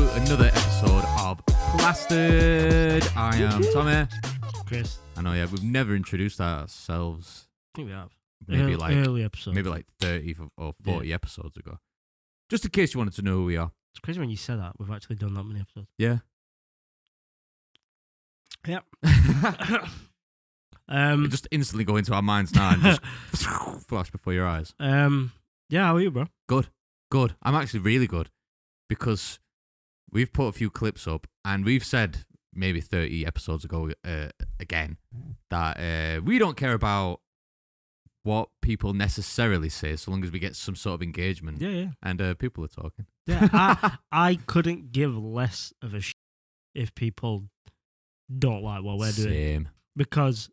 to another episode of Plastered. I am Tommy. Chris. I know, yeah, we've never introduced ourselves. I think we have. Maybe early episodes. maybe like 30 or 40 episodes ago. Just in case you wanted to know who we are. It's crazy when you said that. We've actually done that many episodes. Yeah. Yep. It just instantly go into our minds now and just flash before your eyes. Yeah, how are you, bro? Good. I'm actually really good because we've put a few clips up and we've said maybe 30 episodes ago again that we don't care about what people necessarily say so long as we get some sort of engagement. Yeah. And people are talking. Yeah, I couldn't give less of a shit if people don't like what we're doing. Same. Because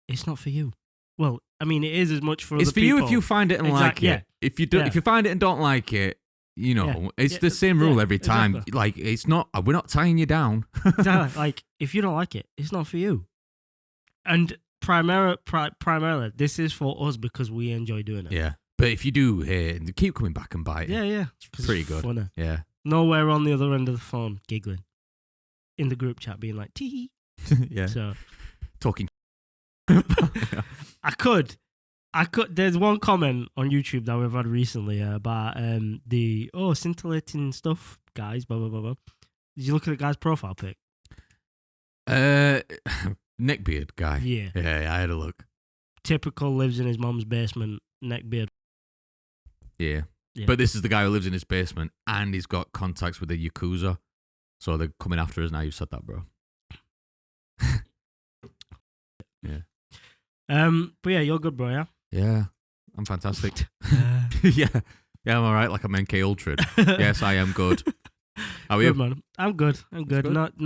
it's not for you. Well, I mean, it is as much for It's other for people. you if you find it and like yeah. it. If you do, if you find it and don't like it, you know, it's the same rule every time. Exactly. Like, it's not, we're not tying you down. Exactly. Like, if you don't like it, it's not for you. And primarily, this is for us because we enjoy doing it. Yeah. But if you do hear it, keep coming back and biting. Yeah. It's pretty good. Funny. Yeah. Nowhere on the other end of the phone giggling. In the group chat being like, tee. Yeah. So, Talking. I could. There's one comment on YouTube that we've had recently about the scintillating stuff, guys. Blah blah blah blah. Did you look at the guy's profile pic? Neckbeard guy. Yeah. Yeah, I had a look. Typical, lives in his mum's basement, neckbeard. Yeah. Yeah. But this is the guy who lives in his basement and he's got contacts with the Yakuza. So they're coming after us now. You've said that, bro. Yeah. But yeah, you're good, bro. Yeah. Yeah. I'm fantastic. Yeah, I'm all right. Like I'm MK Ultra. Yes, I am good. How are you? Good, man. I'm good. good. Not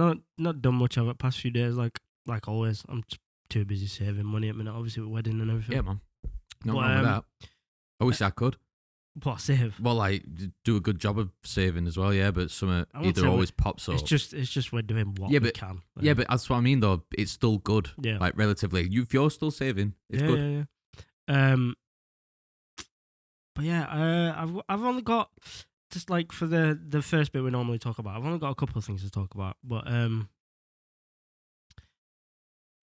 done much of it past few days. Like always, I'm just too busy saving money at the minute. Obviously, with wedding and everything. Yeah, man. No But, wrong with that. I wish I could. What save? Well, like do a good job of saving as well. Yeah, but some either always pops up. It's just we're doing what we can. Yeah, but that's what I mean. Though it's still good. Yeah. Like relatively, if you're still saving, it's good. Yeah. But yeah, I've only got just like for the first bit we normally talk about. I've only got a couple of things to talk about. But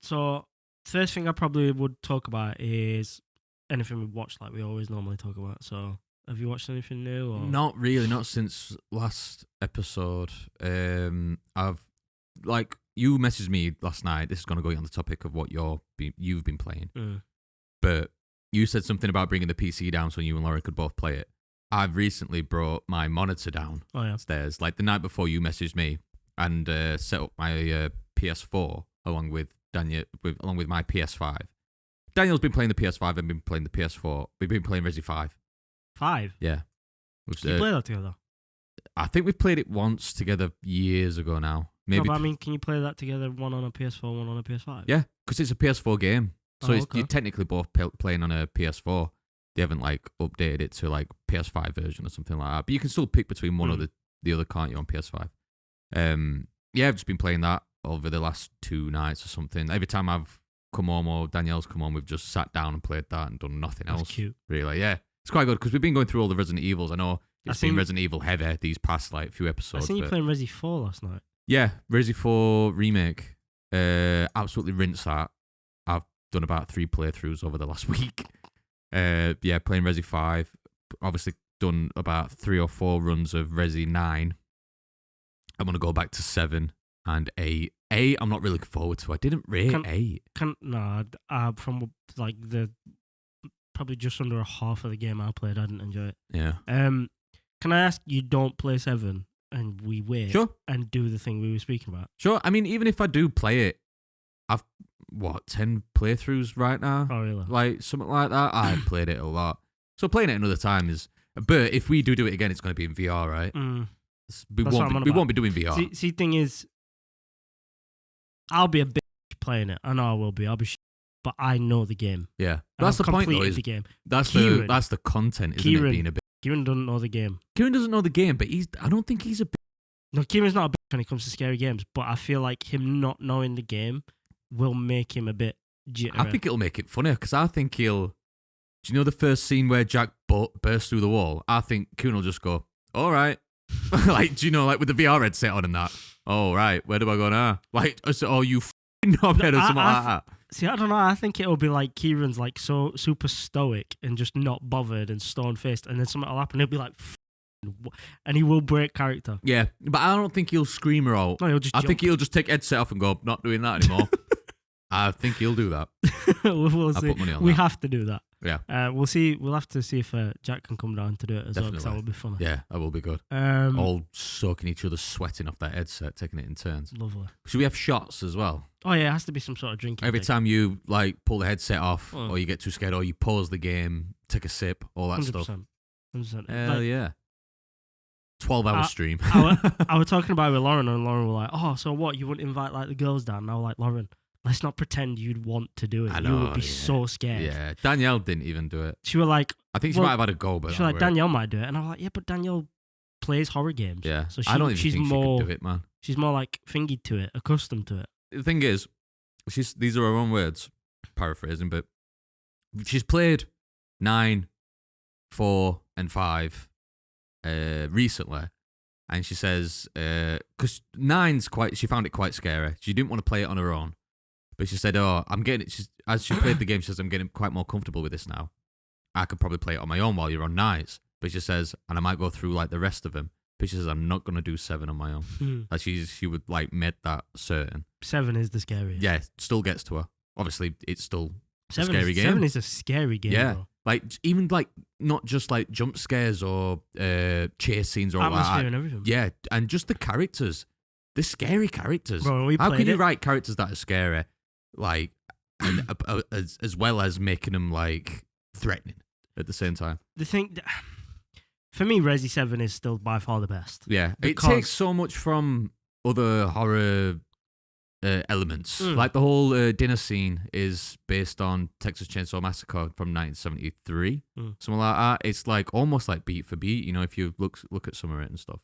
so first thing I probably would talk about is anything we've watched, like we always normally talk about. So have you watched anything new? Or? Not really, not since last episode. I've like you messaged me last night. This is going to go on the topic of what you've been playing, but you said something about bringing the PC down so you and Laura could both play it. I've recently brought my monitor down upstairs, like the night before you messaged me, and set up my PS4 along with Daniel, along with my PS5. Daniel's been playing the PS5. I've been playing the PS4. We've been playing Resi 5. 5? Yeah. Did you play that together? I think we've played it once together years ago now. Maybe. No, but I mean, can you play that together, one on a PS4, one on a PS5? Yeah, because it's a PS4 game. So okay. you're technically both playing on a PS4. They haven't like updated it to like PS5 version or something like that. But you can still pick between one or the other, can't you, on PS5? Yeah, I've just been playing that over the last 2 nights or something. Every time I've come home or Danielle's come home, we've just sat down and played that and done nothing else. That's cute. Really, yeah. It's quite good because we've been going through all the Resident Evils. I know it's been Resident Evil heavy these past like few episodes. I seen you playing Resi 4 last night. Yeah, Resi 4 remake. Absolutely rinsed that. I've done about 3 playthroughs over the last week. Yeah, playing Resi 5. Obviously done about 3 or 4 runs of Resi 9. I'm going to go back to 7 and 8. 8, I'm not really looking forward to. I didn't rate 8. From like the probably just under a half of the game I played, I didn't enjoy it. Yeah. Can I ask you don't play 7 and we wait and do the thing we were speaking about? Sure. I mean, even if I do play it, I've 10 playthroughs right now? Oh, really? Like something like that. I've played it a lot. So playing it another time is. But if we do it again, it's going to be in VR, right? We won't be doing VR. See, thing is, I'll be a bitch playing it. I know I will be. I'll be but I know the game. Yeah. That's the point, though. Is the game. That's the content, isn't it? Being a bitch. Kieran doesn't know the game. Kieran doesn't know the game, but I don't think he's a bitch. No, Kieran's not a bitch when it comes to scary games, but I feel like him not knowing the game will make him a bit jittery. I think it'll make it funnier because I think he'll. Do you know the first scene where Jack bursts through the wall? I think Kieran will just go, all right. Like, do you know, like with the VR headset on and that? Oh, right. Where do I go now? Like, oh, you knobhead or something like that. See, I don't know. I think it'll be like Kieran's like so super stoic and just not bothered and stone faced, and then something will happen. He'll be like, and he will break character. Yeah, but I don't think he'll scream her out. No, he'll just. I think he'll just take headset off and go, not doing that anymore. I think he'll do that. We'll see. Put money on we that. have to do that. Yeah. We'll see. We'll have to see if Jack can come down to do it as well, because that Definitely. would be funny. Yeah, that will be good. All soaking each other, sweating off that headset, taking it in turns. Lovely. Should we have shots as well? Oh yeah, it has to be some sort of drinking. Every thing. time you like pull the headset off, or you get too scared, or you pause the game, take a sip, all that 100%. stuff. 100%. Hell Like, yeah. 12-hour stream. I was talking about it with Lauren, and Lauren was like, "Oh, so what? You wouldn't invite like the girls down?" And I was like, "Lauren, let's not pretend you'd want to do it. I You know, would be yeah. so scared." Yeah, Danielle didn't even do it. She was like, I think she Well, might have had a go, but "She was like, Danielle might do it," and I was like, "Yeah, but Danielle plays horror games. Yeah, so she, I don't even she's think more, she could do it, man. she's more like fingered to it, accustomed to it." The thing is, these are her own words, paraphrasing, but she's played 9, 4, and 5 recently, and she says because 9's she found it quite scary. She didn't want to play it on her own, but she said, "Oh, I'm getting it." As she played the game, she says, "I'm getting quite more comfortable with this now. I could probably play it on my own while you're on 9s." But she says, and I might go through like the rest of them. But she says, "I'm not gonna do 7 on my own." Like she would like made that certain. 7 is the scariest. Yeah, it still gets to her. Obviously, it's still a 7 scary game. 7 is a scary game. Yeah. Bro. Like even like not just like jump scares or chase scenes or all Atmosphere that. and everything. Yeah, and just the characters, the scary characters. Bro, when we How played can you it, write characters that are scary, like, and, as well as making them like threatening at the same time? the thing for me, Resi 7 is still by far the best. Yeah, Because- it takes so much from other horror elements. Mm. Like the whole dinner scene is based on Texas Chainsaw Massacre from 1973, something like that. It's like almost like beat for beat. You know, if you look at some of it and stuff.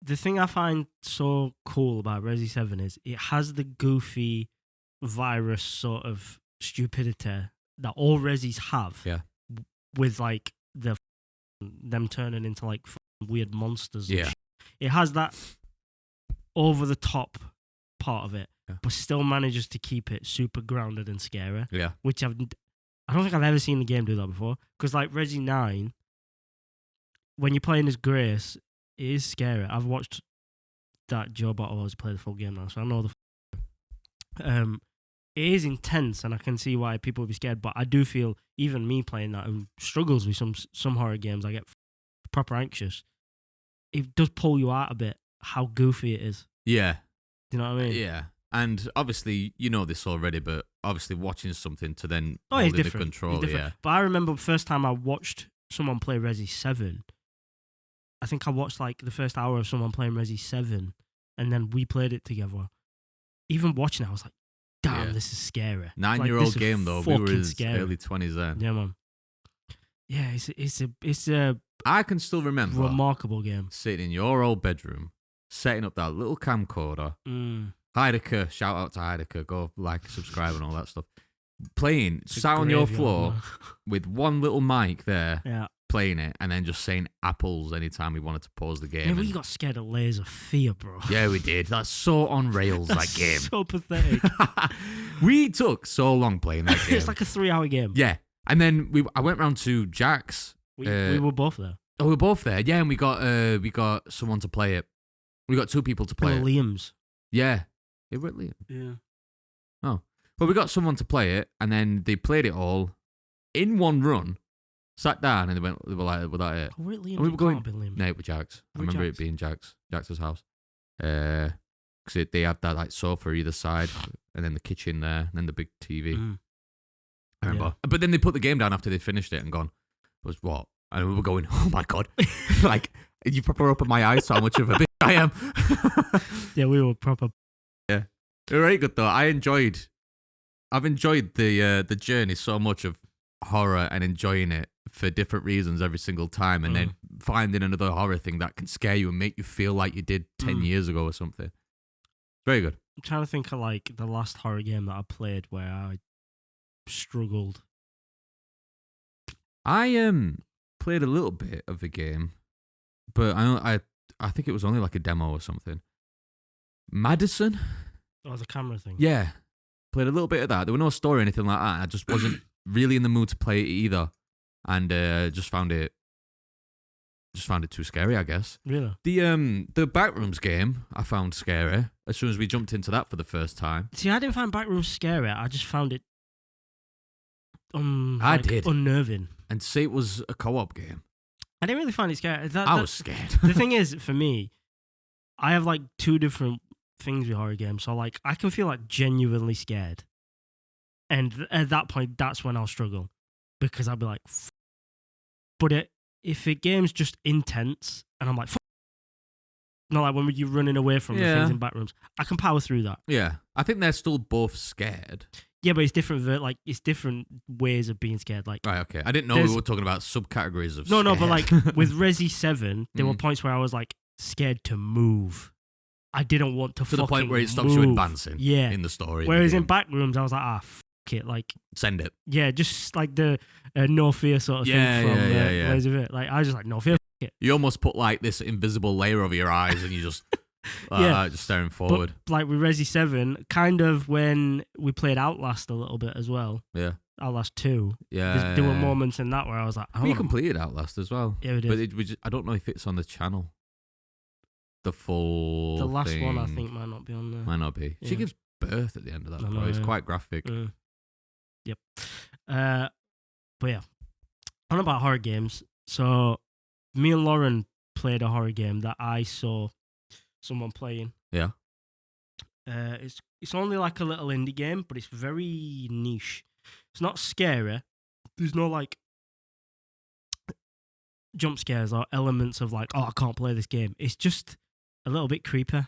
The thing I find so cool about Resi 7 is it has the goofy virus sort of stupidity that all Resis have. Yeah. With like them turning into like weird monsters. And Yeah. shit. It has that over the top part of it, but still manages to keep it super grounded and scary. Yeah. Which I don't think I've ever seen the game do that before. Because like Resi 9, when you're playing as Grace, it is scary. I've watched that Joe Bottle has played the full game now, so I know it is intense, and I can see why people would be scared. But I do feel even me playing that, who struggles with some horror games, I get proper anxious. It does pull you out a bit. How goofy it is. Yeah. Do you know what I mean? Yeah. And obviously, you know this already, but obviously watching something to then Oh, hold it's in the different. control, It's different. yeah. But I remember the first time I watched someone play Resi 7, I think I watched like the first hour of someone playing Resi 7, and then we played it together. Even watching it, I was like, damn, Yeah. this is scary. 9-year-old this is game though. We were fucking in scary. early 20s then. Yeah, man. Yeah, it's a I can still remember remarkable game. sitting in your old bedroom, setting up that little camcorder. Heidecker, shout out to Heidecker, go like, subscribe and all that stuff. Playing, It's a sat on your graveyard, floor man. with one little mic there, Yeah. playing it, and then just saying apples anytime we wanted to pause the game. Yeah, and- we got scared of layers of fear, bro. yeah, we did. That's so on rails, That's that game. so pathetic. We took so long playing that game. It's like a 3-hour game. Yeah. And then I went round to Jack's. We were both there. Oh, we were both there. Yeah, and we got someone to play it. We got 2 people to play it. Liam's. Yeah. It were Liam. Yeah. Oh. Well, we got someone to play it, and then they played it all in one run, sat down, and they were like, was that it? Oh, Liam. And we were going, Liam. no, it was Jack's. I With remember Jack's? it being Jack's house. Because they had that like sofa either side, and then the kitchen there, and then the big TV. I remember. But then they put the game down after they finished it and gone, was what? And we were going, oh my God. Like, you proper opened my eyes to how much of a bitch I am. Yeah, we were proper. Yeah. They're very good though. I've enjoyed the journey so much of horror and enjoying it for different reasons every single time, and then finding another horror thing that can scare you and make you feel like you did 10 years ago or something. Very good. I'm trying to think of like the last horror game that I played where I struggled. I played a little bit of the game, but I think it was only like a demo or something. Madison? Oh, the camera thing. Yeah. Played a little bit of that. There was no story or anything like that. I just wasn't really in the mood to play it either. And just found it too scary, I guess. Really? The Backrooms game I found scary as soon as we jumped into that for the first time. See, I didn't find Backrooms scary. I just found it I did. unnerving. And say it was a co-op game. I didn't really find it scary. I was scared. The thing is, for me, I have like two different things with horror games. So like I can feel like genuinely scared. And at that point, that's when I'll struggle. Because I'll be like, but if a game's just intense and I'm like, not like when you're running away from the things in Backrooms, I can power through that. Yeah. I think they're still both scared. Yeah, but it's different. Like it's different ways of being scared. Like right, okay. I didn't know we were talking about subcategories of. No, but like with Resi 7, there were points where I was like scared to move. I didn't want to the point where it stops move. you advancing. Yeah. In the story. Whereas in Backrooms, I was like, f it, like send it. Yeah, just like the no fear sort of thing from Ways of It. Like I was just like no fear. It. You almost put like this invisible layer over your eyes, and you just. Just staring forward. But, like with Resi 7, kind of when we played Outlast a little bit as well. Yeah. Outlast 2. Yeah. There were moments in that where I was like, we completed Outlast as well. Yeah, we did. But I don't know if it's on the channel. The last thing one I think might not be on there. Might not be. Yeah. She gives birth at the end of that. It's quite graphic. Yep. But yeah. On about horror games. So me and Lauren played a horror game that I saw someone playing. Yeah. It's only like a little indie game, but it's very niche. It's not scary. There's no like jump scares or elements of like, oh, I can't play this game. It's just a little bit creepy.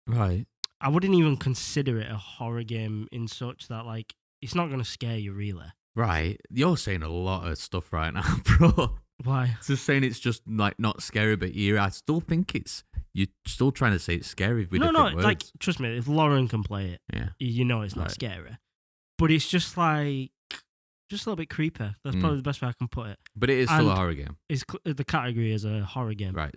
Right. I wouldn't even consider it a horror game in such that like it's not going to scare you really. Right. You're saying a lot of stuff right now, bro. Why? Just saying it's just like not scary, but I still think you're still trying to say it's scary with different words. Like trust me, if Lauren can play it, you know it's not scary. But it's just like just a little bit creepy. That's probably the best way I can put it. But it is still a horror game. The category is a horror game, right?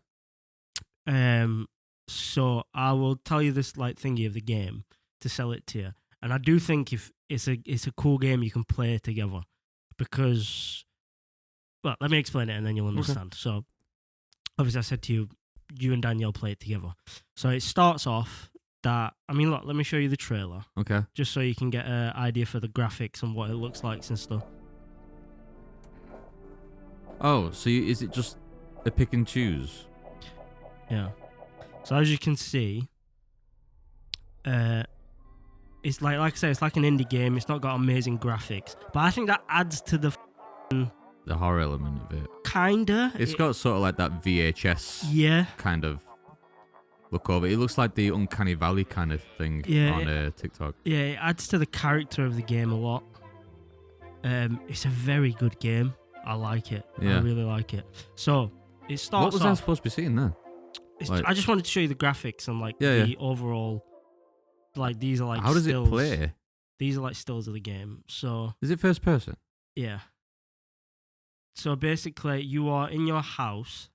So I will tell you this like thingy of the game to sell it to you, and I do think if it's a cool game you can play together because. Well, let me explain it and then you'll understand. Okay. So, obviously, I said to you and Danielle play it together. So, it starts off that, look, let me show you the trailer. Okay. Just so you can get an idea for the graphics and what it looks like and stuff. Oh, so is it just a pick and choose? Yeah. So, as you can see, it's like I say, it's like an indie game. It's not got amazing graphics. But I think that adds to the horror element of it. Kinda. It's got sort of like that VHS kind of look over it. It looks like the Uncanny Valley kind of thing on TikTok. Yeah, it adds to the character of the game a lot. It's a very good game. I like it. Yeah. I really like it. So, it starts What was I supposed to be seeing then? I just wanted to show you the graphics and like the overall... Like, these are like How does stills. it play? These are like stills of the game. So... Is it first person? Yeah. So basically, you are in your house.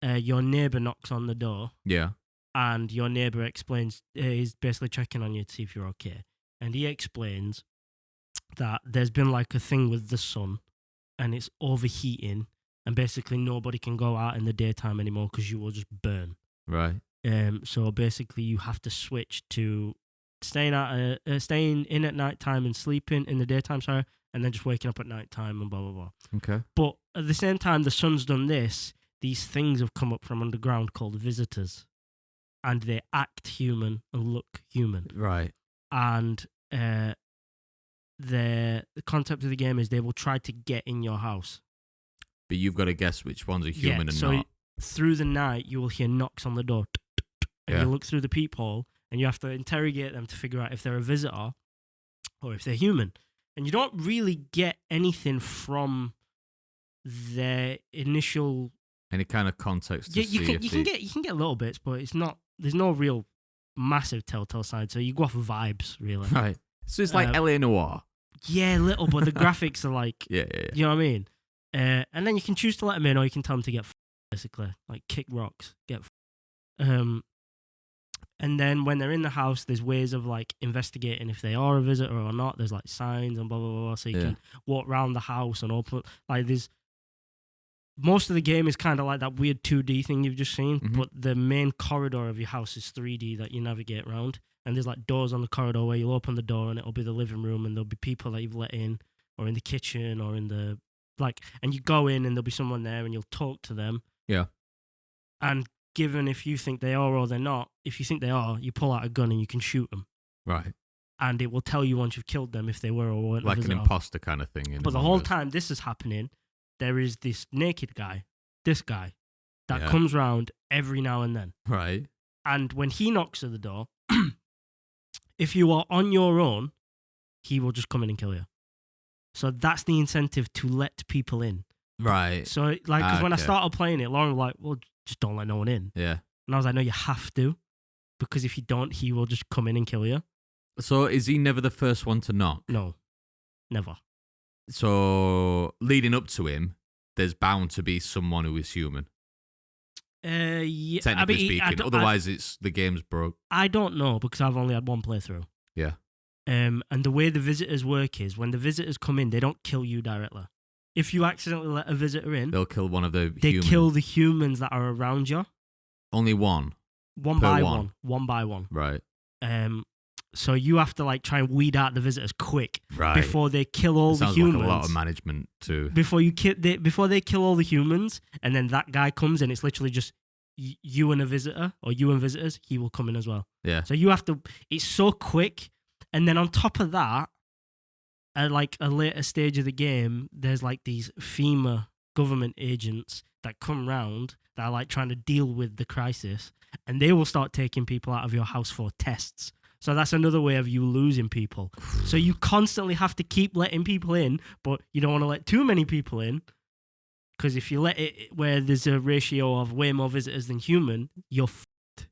Your neighbor knocks on the door. Yeah. And your neighbor explains, he's basically checking on you to see if you're okay. And he explains that there's been like a thing with the sun and it's overheating. And basically, nobody can go out in the daytime anymore because you will just burn. Right. So basically, you have to switch to staying in at nighttime and sleeping in the daytime, sorry. And then just waking up at night time and blah, blah, blah. Okay. But at the same time, the sun's done this, these things have come up from underground called visitors. And they act human and look human. Right. And the concept of the game is they will try to get in your house. But you've got to guess which ones are human and so not. Through the night, you will hear knocks on the door. And you look through the peephole and you have to interrogate them to figure out if they're a visitor or if they're human. And you don't really get anything from their initial... Any kind of context to you can get little bits, but it's not... There's no real massive telltale sign, so you go off vibes, really. Right. So it's like L.A. Noire. Yeah, little, but the graphics are like... Yeah. You know what I mean? And then you can choose to let them in or you can tell them to get basically, like kick rocks, and then when they're in the house, there's ways of like investigating if they are a visitor or not. There's like signs and blah blah blah, so you can walk around the house and open. Like there's most of the game is kind of like that weird 2D thing you've just seen, but the main corridor of your house is 3D that you navigate around. And there's like doors on the corridor where you'll open the door and it'll be the living room, and there'll be people that you've let in, or in the kitchen, or in the and you go in and there'll be someone there and you'll talk to them. Yeah. And given if you think they are or they're not, if you think they are, you pull out a gun and you can shoot them. Right. And it will tell you once you've killed them if they were or weren't. Like an imposter kind of thing. But the whole time this is happening, there is this naked guy, that comes round every now and then. Right. And when he knocks at the door, if you are on your own, he will just come in and kill you. So that's the incentive to let people in. Right. So, like, because when I started playing it, Lauren was like, well, just don't let no one in. Yeah. And I was like, no, you have to. Because if you don't, he will just come in and kill you. So is he never the first one to knock? No. Never. So leading up to him, there's bound to be someone who is human. Yeah. Technically speaking. Otherwise, the game's broke. I don't know because I've only had one playthrough. Yeah. And the way the visitors work is when the visitors come in, they don't kill you directly. If you accidentally let a visitor in, they'll kill one of the they humans. kill the humans that are around you. Only one? One by one. One by one. Right. So you have to like try and weed out the visitors quick before they kill all the humans. Sounds like a lot of management too. Before they kill all the humans, and then that guy comes and it's literally just you and a visitor, or you and visitors, he will come in as well. Yeah. So you have to. It's so quick, and then on top of that, at like a later stage of the game, there's like these FEMA government agents that come round that are like trying to deal with the crisis, and they will start taking people out of your house for tests. So that's another way of you losing people. So you constantly have to keep letting people in, but you don't want to let too many people in, because if you let it where there's a ratio of way more visitors than human, you're f***ed.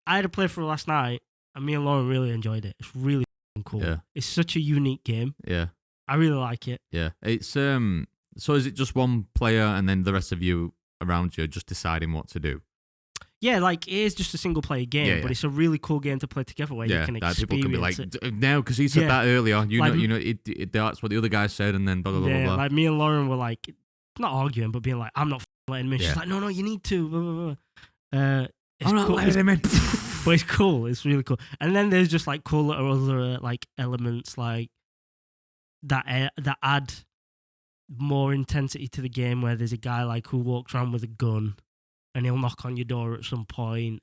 I had a playthrough last night, and me and Lauren really enjoyed it. It's really cool. Yeah. It's such a unique game. Yeah. I really like it. Yeah. It's so is it just one player and then the rest of you around you just deciding what to do? Yeah, like it is just a single player game, but it's a really cool game to play together where you can experience people can be like, it. now, because he said that earlier, that's what the other guy said, and then blah, blah, blah, blah. Like me and Lauren were like, not arguing, but being like, I'm not letting him in. She's like, no, you need to. Blah, blah, blah. I'm not letting him in. But it's cool. It's really cool. And then there's just like cool little other like elements like that add more intensity to the game, where there's a guy like who walks around with a gun and he'll knock on your door at some point,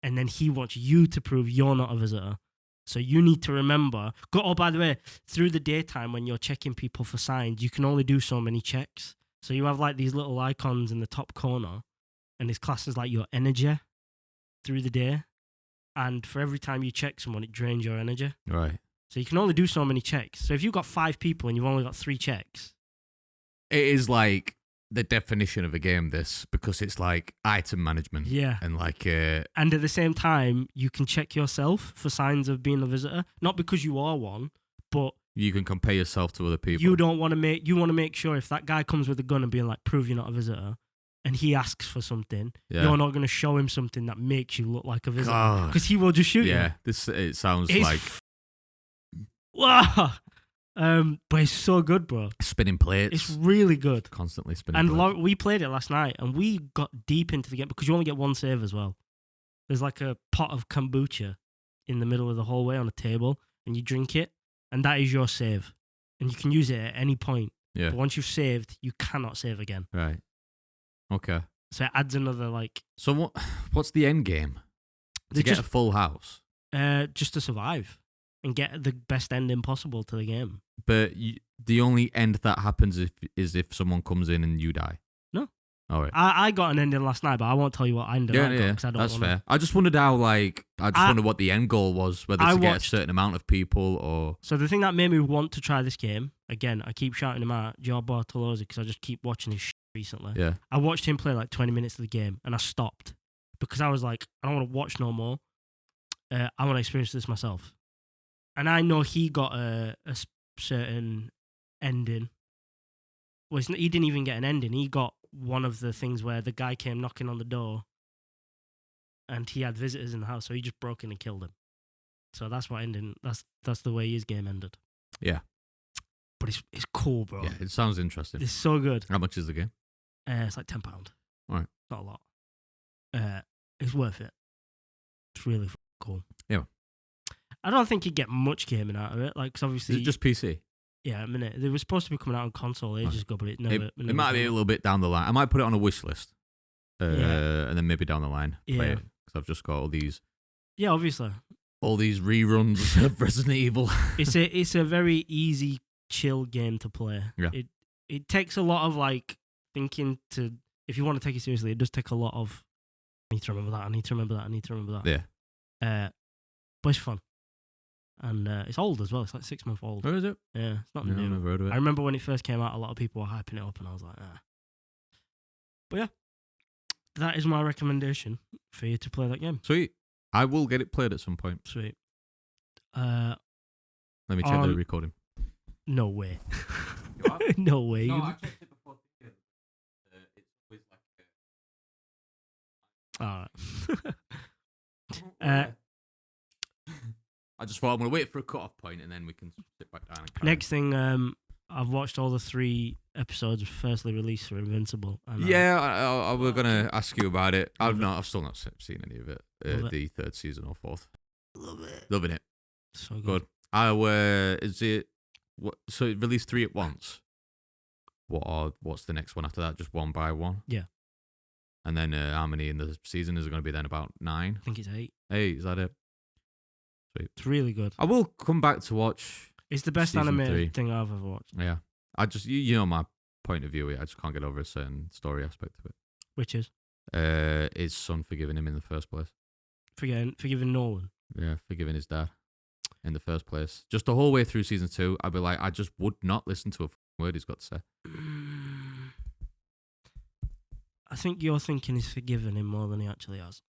and then he wants you to prove you're not a visitor. So you need to remember. Oh, by the way, through the daytime when you're checking people for signs, you can only do so many checks. So you have like these little icons in the top corner, and it's classed as like your energy through the day. And for every time you check someone, it drains your energy. Right. So you can only do so many checks. So if you've got 5 people and you've only got 3 checks. It is like the definition of a game, this, because it's like item management. Yeah. And like... and at the same time, you can check yourself for signs of being a visitor. Not because you are one, but... You can compare yourself to other people. You want to make sure if that guy comes with a gun and being like, prove you're not a visitor, and he asks for something, you're not going to show him something that makes you look like a visitor. Because he will just shoot you. Yeah, it sounds like... Wow. But it's so good, bro. Spinning plates. It's really good. Constantly spinning plates. And we played it last night, and we got deep into the game, because you only get one save as well. There's like a pot of kombucha in the middle of the hallway on a table, and you drink it, and that is your save. And you can use it at any point. Yeah. But once you've saved, you cannot save again. Right. Okay. So it adds another like... So what's the end game? To get a full house? Just to survive and get the best ending possible to the game. But the only end that happens is if someone comes in and you die? No. All right. I got an ending last night, but I won't tell you what ending I got. Yeah, I don't that's fair. I just wondered how, wondered what the end goal was, whether to get a certain amount of people or... So the thing that made me want to try this game, again, I keep shouting him out, Joe Bartolozzi, because I just keep watching his shit recently. Yeah. I watched him play like 20 minutes of the game, and I stopped because I was like, I don't want to watch no more. I want to experience this myself. And I know he got a certain ending. Well, he didn't even get an ending. He got one of the things where the guy came knocking on the door, and he had visitors in the house, so he just broke in and killed him. So that's what ended. That's the way his game ended. Yeah. But it's cool, bro. Yeah, it sounds interesting. It's so good. How much is the game? It's like £10. All right. Not a lot. It's worth it. It's really cool. Yeah. I don't think you get much gaming out of it. Like, 'cause obviously, Is it just PC? Yeah, I mean, they were supposed to be coming out on console ages ago, but it never. It might be a little bit down the line. I might put it on a wish list, Yeah. and then maybe down the line play Yeah. it because I've just got all these obviously. reruns of Resident Evil. It's a very easy, chill game to play. Yeah. It takes a lot of like thinking to, if you want to take it seriously, it does take a lot of. I need to remember that. I need to remember that. I need to remember that. Yeah. But it's fun, and it's old as well. It's like 6 months old. Where is it? Yeah, it's not No, I've new. never heard of it. I remember when it first came out, a lot of people were hyping it up, and I was like, ah. But yeah, that is my recommendation for you to play that game. Sweet. I will get it played at some point. Sweet. Let me check the recording. No way. You have? No way. No, I checked it before. It's always like. All right. I just thought I'm gonna wait for a cut-off point and then we can sit back down. And Next thing, I've watched all the 3 episodes firstly released for Invincible. And yeah, I we're gonna ask you about it. I've still not seen any of it. Love it. The 3rd season or 4th. love it. Loving it. So good. Good. Is it? What? So it released 3 at once. What's the next one after that? Just one by one. Yeah. And then how many in the season is it going to be? Then about 9. I think it's 8. 8, is that it? Sweet. It's really good. I will come back to watch. It's the best Season animated 3. thing I've ever watched. Yeah, I just you know my point of view. I just can't get over a certain story aspect of it. Which is His son forgiving him in the first place. forgiving Nolan. Yeah, forgiving his dad in the first place. Just the whole way through season 2, I'd be like, I just would not listen to a word he's got to say. I think you're thinking he's forgiven him more than he actually has.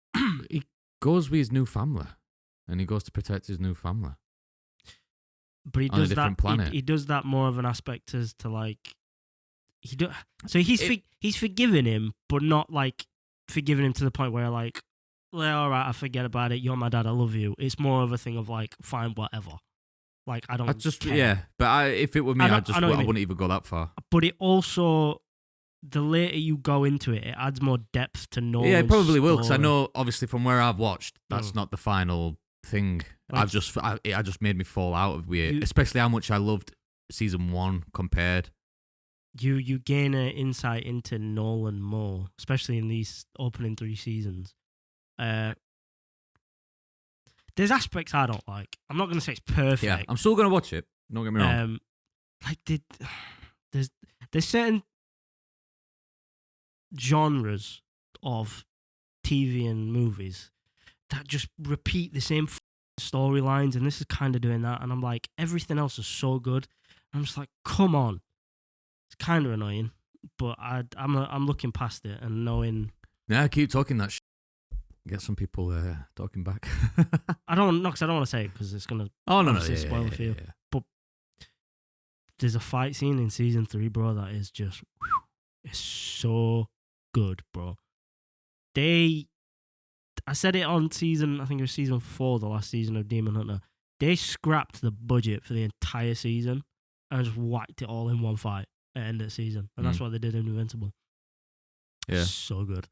He goes with his new family, and he goes to protect his new family. But he On a does different that. planet. He does that more of an aspect as to like So he's forgiven him, but not like forgiving him to the point where like, well, all right, I forget about it. You're my dad. I love you. It's more of a thing of like, fine, whatever. Like I don't. I just care. but if it were me, I know what you mean. wouldn't even go that far. But it also, the later you go into it, it adds more depth to Nolan's Yeah, it probably will, because I story. know obviously from where I've watched, that's not the final thing. Like- I just made me fall out of it, especially how much I loved season 1 compared. You gain an insight into Nolan more, especially in these opening 3 seasons. There's aspects I don't like. I'm not going to say it's perfect. Yeah, I'm still gonna watch it. Don't get me wrong. Like there's certain genres of TV and movies that just repeat the same storylines, and this is kind of doing that. And I'm like, everything else is so good. I'm just like, come on. It's kind of annoying, but I'm looking past it and knowing. Yeah, keep talking that. Get some people talking back. I don't know because I don't want to say it because it's gonna. Oh no, obviously spoil it for you. But there's a fight scene in season 3, bro, that is just it's so good, bro. I said it on I think it was season 4, the last season of Demon Hunter. They scrapped the budget for the entire season and just whacked it all in one fight at the end of the season, and that's what they did in Invincible. Yeah, so good.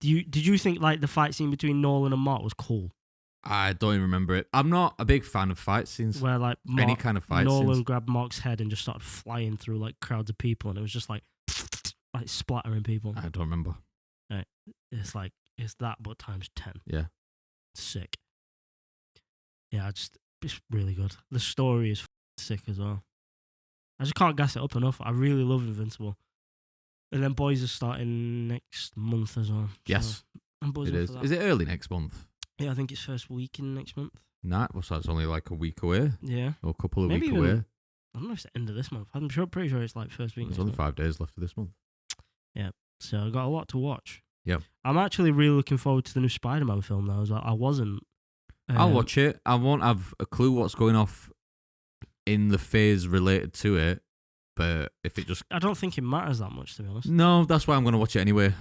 Did you think like the fight scene between Nolan and Mark was cool? I don't even remember it. I'm not a big fan of fight scenes. Where like Any kind of fight Nolan scenes. grabbed Mark's head and just started flying through like crowds of people, and it was just like splattering people. I don't remember. It's like it's that, but times 10. Yeah, Sick. Yeah, it's really good. The story is sick as well. I just can't gas it up enough. I really love Invincible. And then Boys are starting next month as well. yes, I'm buzzing it is. for that. Is it early next month? Yeah, I think it's first week in next month. Nah, well, so that's only like a week away, Yeah. or a couple of Maybe weeks even away. I don't know if it's the end of this month. I'm pretty sure it's like first week. There's next only month. 5 days left of this month. So I got a lot to watch. Yep. I'm actually really looking forward to the new Spider-Man film now as well. I wasn't. I'll watch it. I won't have a clue what's going off in the phase related to it, But if it just I don't think it matters that much, to be honest. no, that's why I'm going to watch it anyway.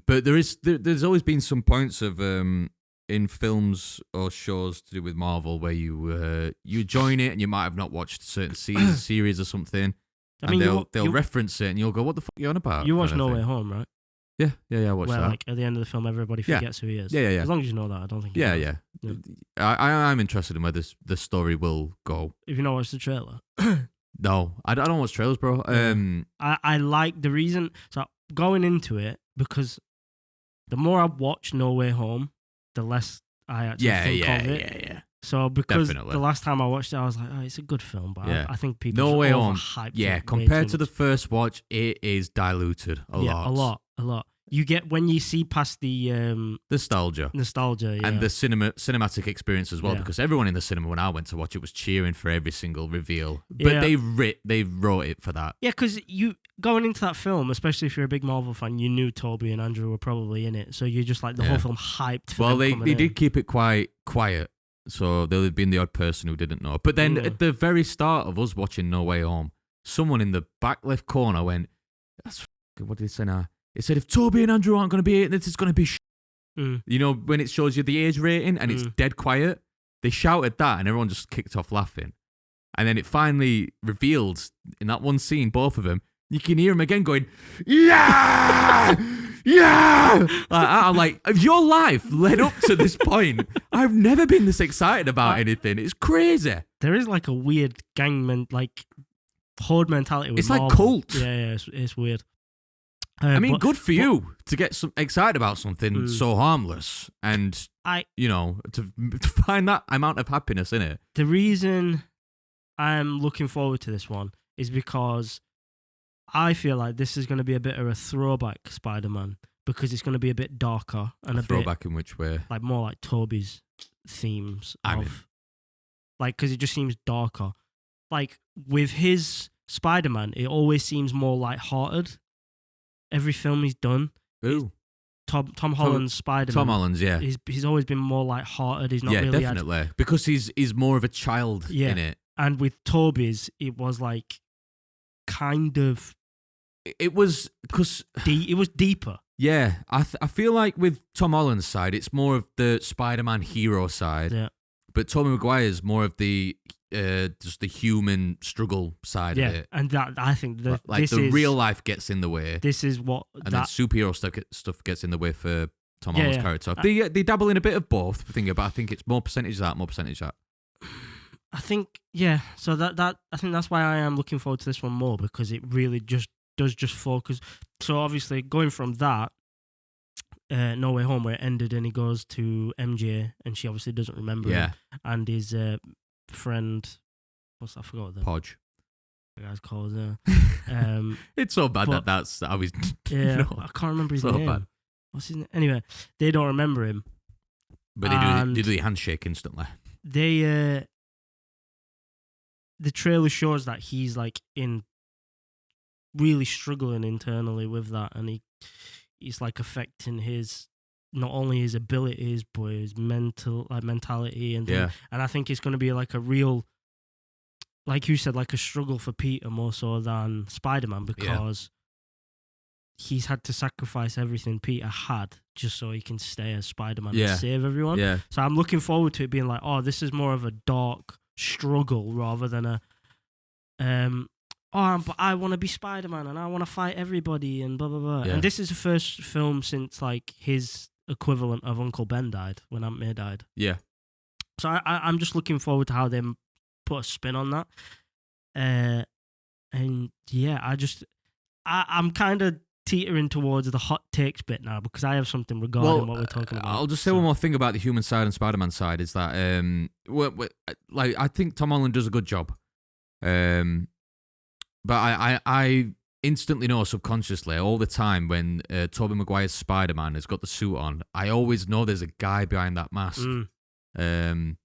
But there's always been some points of in films or shows to do with Marvel where you join it and you might have not watched a certain series or something, I mean, and they'll reference it and you'll go, "What the fuck are you on about?" You watch No Way Home, right? Yeah, I watched Where that. like at the end of the film, everybody forgets who he is. Yeah. As long as you know that, I don't think. Yeah. I'm interested in where the story will go. If you not watched the trailer. No, I don't watch trailers, bro. I like the reason. So going into it, because the more I watch No Way Home, the less I actually think of it. Yeah. So because Definitely. the last time I watched it, I was like, oh, it's a good film, but I think people No Way Home. overhyped Yeah, it compared way to too the first watch, it is diluted a lot. a lot. You get when you see past the Nostalgia. and the cinematic experience as well, Yeah. because everyone in the cinema when I went to watch it was cheering for every single reveal. But Yeah. they wrote it for that. Yeah, because you going into that film, especially if you're a big Marvel fan, you knew Toby and Andrew were probably in it, so you're just like the whole film hyped. For Well, them they did keep it quite quiet, so there'll have been the odd person who didn't know. But then at the very start of us watching No Way Home, someone in the back left corner went, "What did it say now?" It said, "If Toby and Andrew aren't going to be it, this is going to be." You know, when it shows you the age rating and it's dead quiet, they shouted that and everyone just kicked off laughing. And then it finally revealed in that one scene, both of them, you can hear them again going, "Yeah! Yeah!" I'm like, your life led up to this point. I've never been this excited about anything. It's crazy. There is like a weird horde mentality with It's Marvel. like cult. Yeah, it's weird. I mean, good for you to get excited about something so harmless and, to find that amount of happiness in it. The reason I'm looking forward to this one is because I feel like this is going to be a bit of a throwback Spider-Man, because it's going to be a bit darker and a throwback bit, in which way? like more like Toby's themes. Because it just seems darker. Like with his Spider-Man, it always seems more light-hearted. Every film he's done, Ooh. Tom Holland's Spider-Man. Tom Holland's, yeah. He's always been more light-hearted. He's not really definitely. Because he's more of a child in it. And with Toby's, it was like kind of... It was... because it was deeper. Yeah. I feel like with Tom Holland's side, it's more of the Spider-Man hero side. Yeah. But Tobey Maguire's more of the... just the human struggle side of it. And that I think that like the real life gets in the way. This is what and then superhero stuff gets in the way for Tom Holland's character. They dabble in a bit of both, but I think it's more percentage that, more percentage that. I think so that I think that's why I am looking forward to this one more, because it really does focus. So obviously going from that No Way Home, where it ended and he goes to MJ and she obviously doesn't remember him, and his friend, I forgot the Podge. The guy's called. It's so bad that's how he's. Yeah, I can't remember his name. Bad. What's his name? Anyway, they don't remember him, but they do the handshake instantly. They the trailer shows that he's like really struggling internally with that, and he's like affecting his. Not only his abilities, but his mentality and things. And I think it's going to be like a real, like you said, like a struggle for Peter more so than Spider-Man, because he's had to sacrifice everything Peter had just so he can stay as Spider-Man and save everyone. Yeah. So I'm looking forward to it being like, oh, this is more of a dark struggle rather than a, but I want to be Spider-Man and I want to fight everybody and blah blah blah. And this is the first film since like his equivalent of Uncle Ben died, when Aunt May died. Yeah. So I'm just looking forward to how they put a spin on that. And yeah, I'm kind of teetering towards the hot takes bit now, because I have something regarding what we're talking about. I'll just say one more thing about the human side and Spider-Man side is that like I think Tom Holland does a good job. But I instantly know subconsciously all the time when Tobey Maguire's Spider-Man has got the suit on, I always know there's a guy behind that mask. And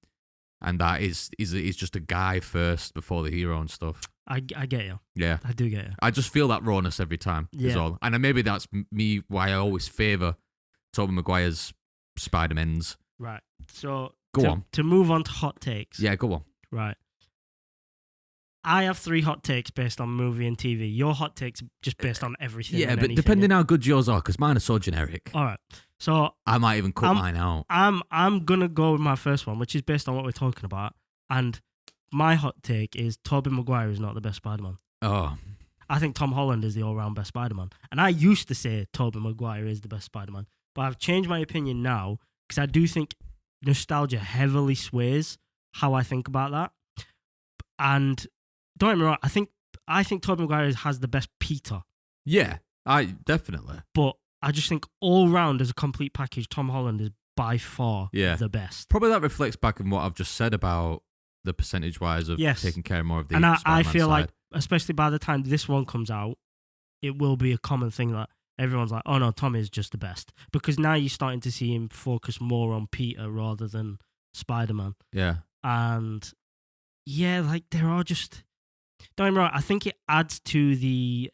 that is just a guy first before the hero and stuff. I get you. Yeah. I do get you. I just feel that rawness every time. Is all. And maybe that's me why I always favour Tobey Maguire's Spider-Mans. Right. So go on. To move on to hot takes. Yeah, go on. Right. I have 3 hot takes based on movie and TV. Your hot takes just based on everything. Yeah, and but anything. depending how good yours are, because mine are so generic. All right. So I might even cut mine out. I'm gonna go with my first one, which is based on what we're talking about. And my hot take is Tobey Maguire is not the best Spider-Man. Oh, I think Tom Holland is the all-round best Spider-Man. And I used to say Tobey Maguire is the best Spider-Man, but I've changed my opinion now because I do think nostalgia heavily sways how I think about that. And don't get me wrong, I think Tobey Maguire has the best Peter, yeah, I definitely. but I just think all-round as a complete package, Tom Holland is by far the best. Probably that reflects back on what I've just said about the percentage-wise of taking care more of the and Spider-Man I feel side. like, especially by the time this one comes out, it will be a common thing that everyone's like, oh no, Tom is just the best. Because now you're starting to see him focus more on Peter rather than Spider-Man. Yeah. And yeah, like there are just... Don't get me wrong, I think it adds to the...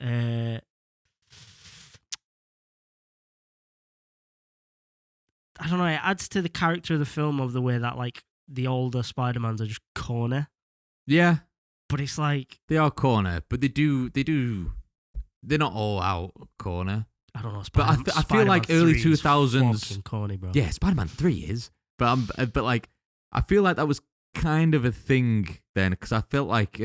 I don't know, it adds to the character of the film of the way that like the older Spider-Mans are just corny. Yeah. But it's like... They are corner, but they're not all out corner. I don't know. But I feel like early 2000s... corny, bro. Yeah, Spider-Man 3 is. But like, I feel like that was kind of a thing then, because I felt like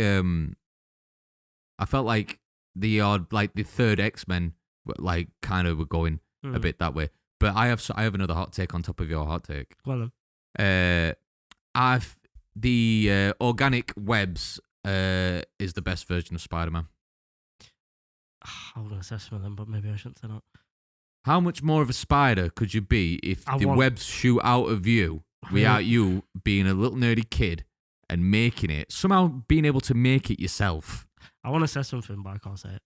the third X-Men like kind of were going a bit that way. But I have another hot take on top of your hot take. Go on then. The organic webs is the best version of Spider-Man. I was going to say some of them, but maybe I shouldn't say that. How much more of a spider could you be if webs shoot out of you without you being a little nerdy kid and making it, somehow being able to make it yourself? I want to say something, but I can't say it.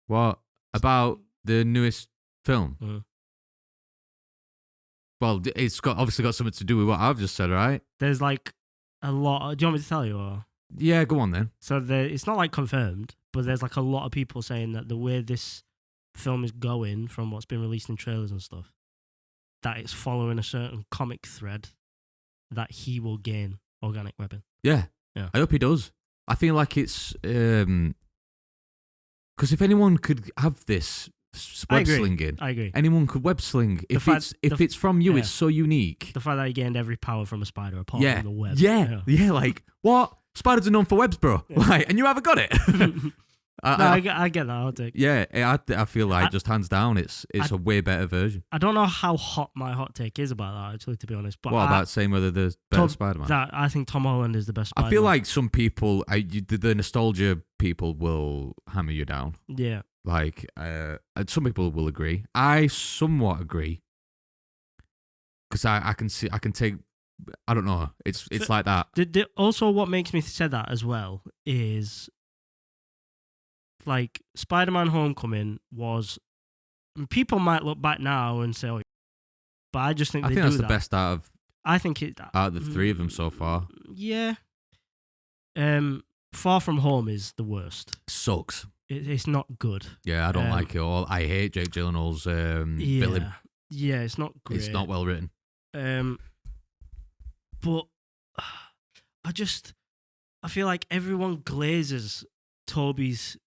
What? About the newest film? Mm. Well, it's obviously got something to do with what I've just said, right? There's like a lot. Do you want me to tell you? Or? Yeah, go on then. So it's not like confirmed, but there's like a lot of people saying that the way this film is going from what's been released in trailers and stuff, that it's following a certain comic thread that he will gain organic webbing. Yeah. I hope he does. I feel like it's because if anyone could have this web slinging, I agree. Anyone could web sling. If it's from you, it's so unique. The fact that he gained every power from a spider apart from the web. Yeah. Like what? Spiders are known for webs, bro. Yeah. Like, and you haven't got it. I get that. I'll take. Yeah, I feel like just hands down, it's a way better version. I don't know how hot my hot take is about that, actually, to be honest. But what about saying whether there's better Spider-Man? That I think Tom Holland is the best Spider-Man. I feel like some people, the nostalgia people, will hammer you down. Yeah. Like, some people will agree. I somewhat agree because I can take. I don't know. It's like that. Also, what makes me say that as well is, like, Spider-Man: Homecoming was. People might look back now and say, "Oh," but I just think that's the best out of. I think it out of the three of them so far. Yeah. Far From Home is the worst. Sucks. It's not good. Yeah, I don't like it all. I hate Jake Gyllenhaal's villain. Yeah, it's not great. It's not well written. But I feel like everyone glazes Tobey's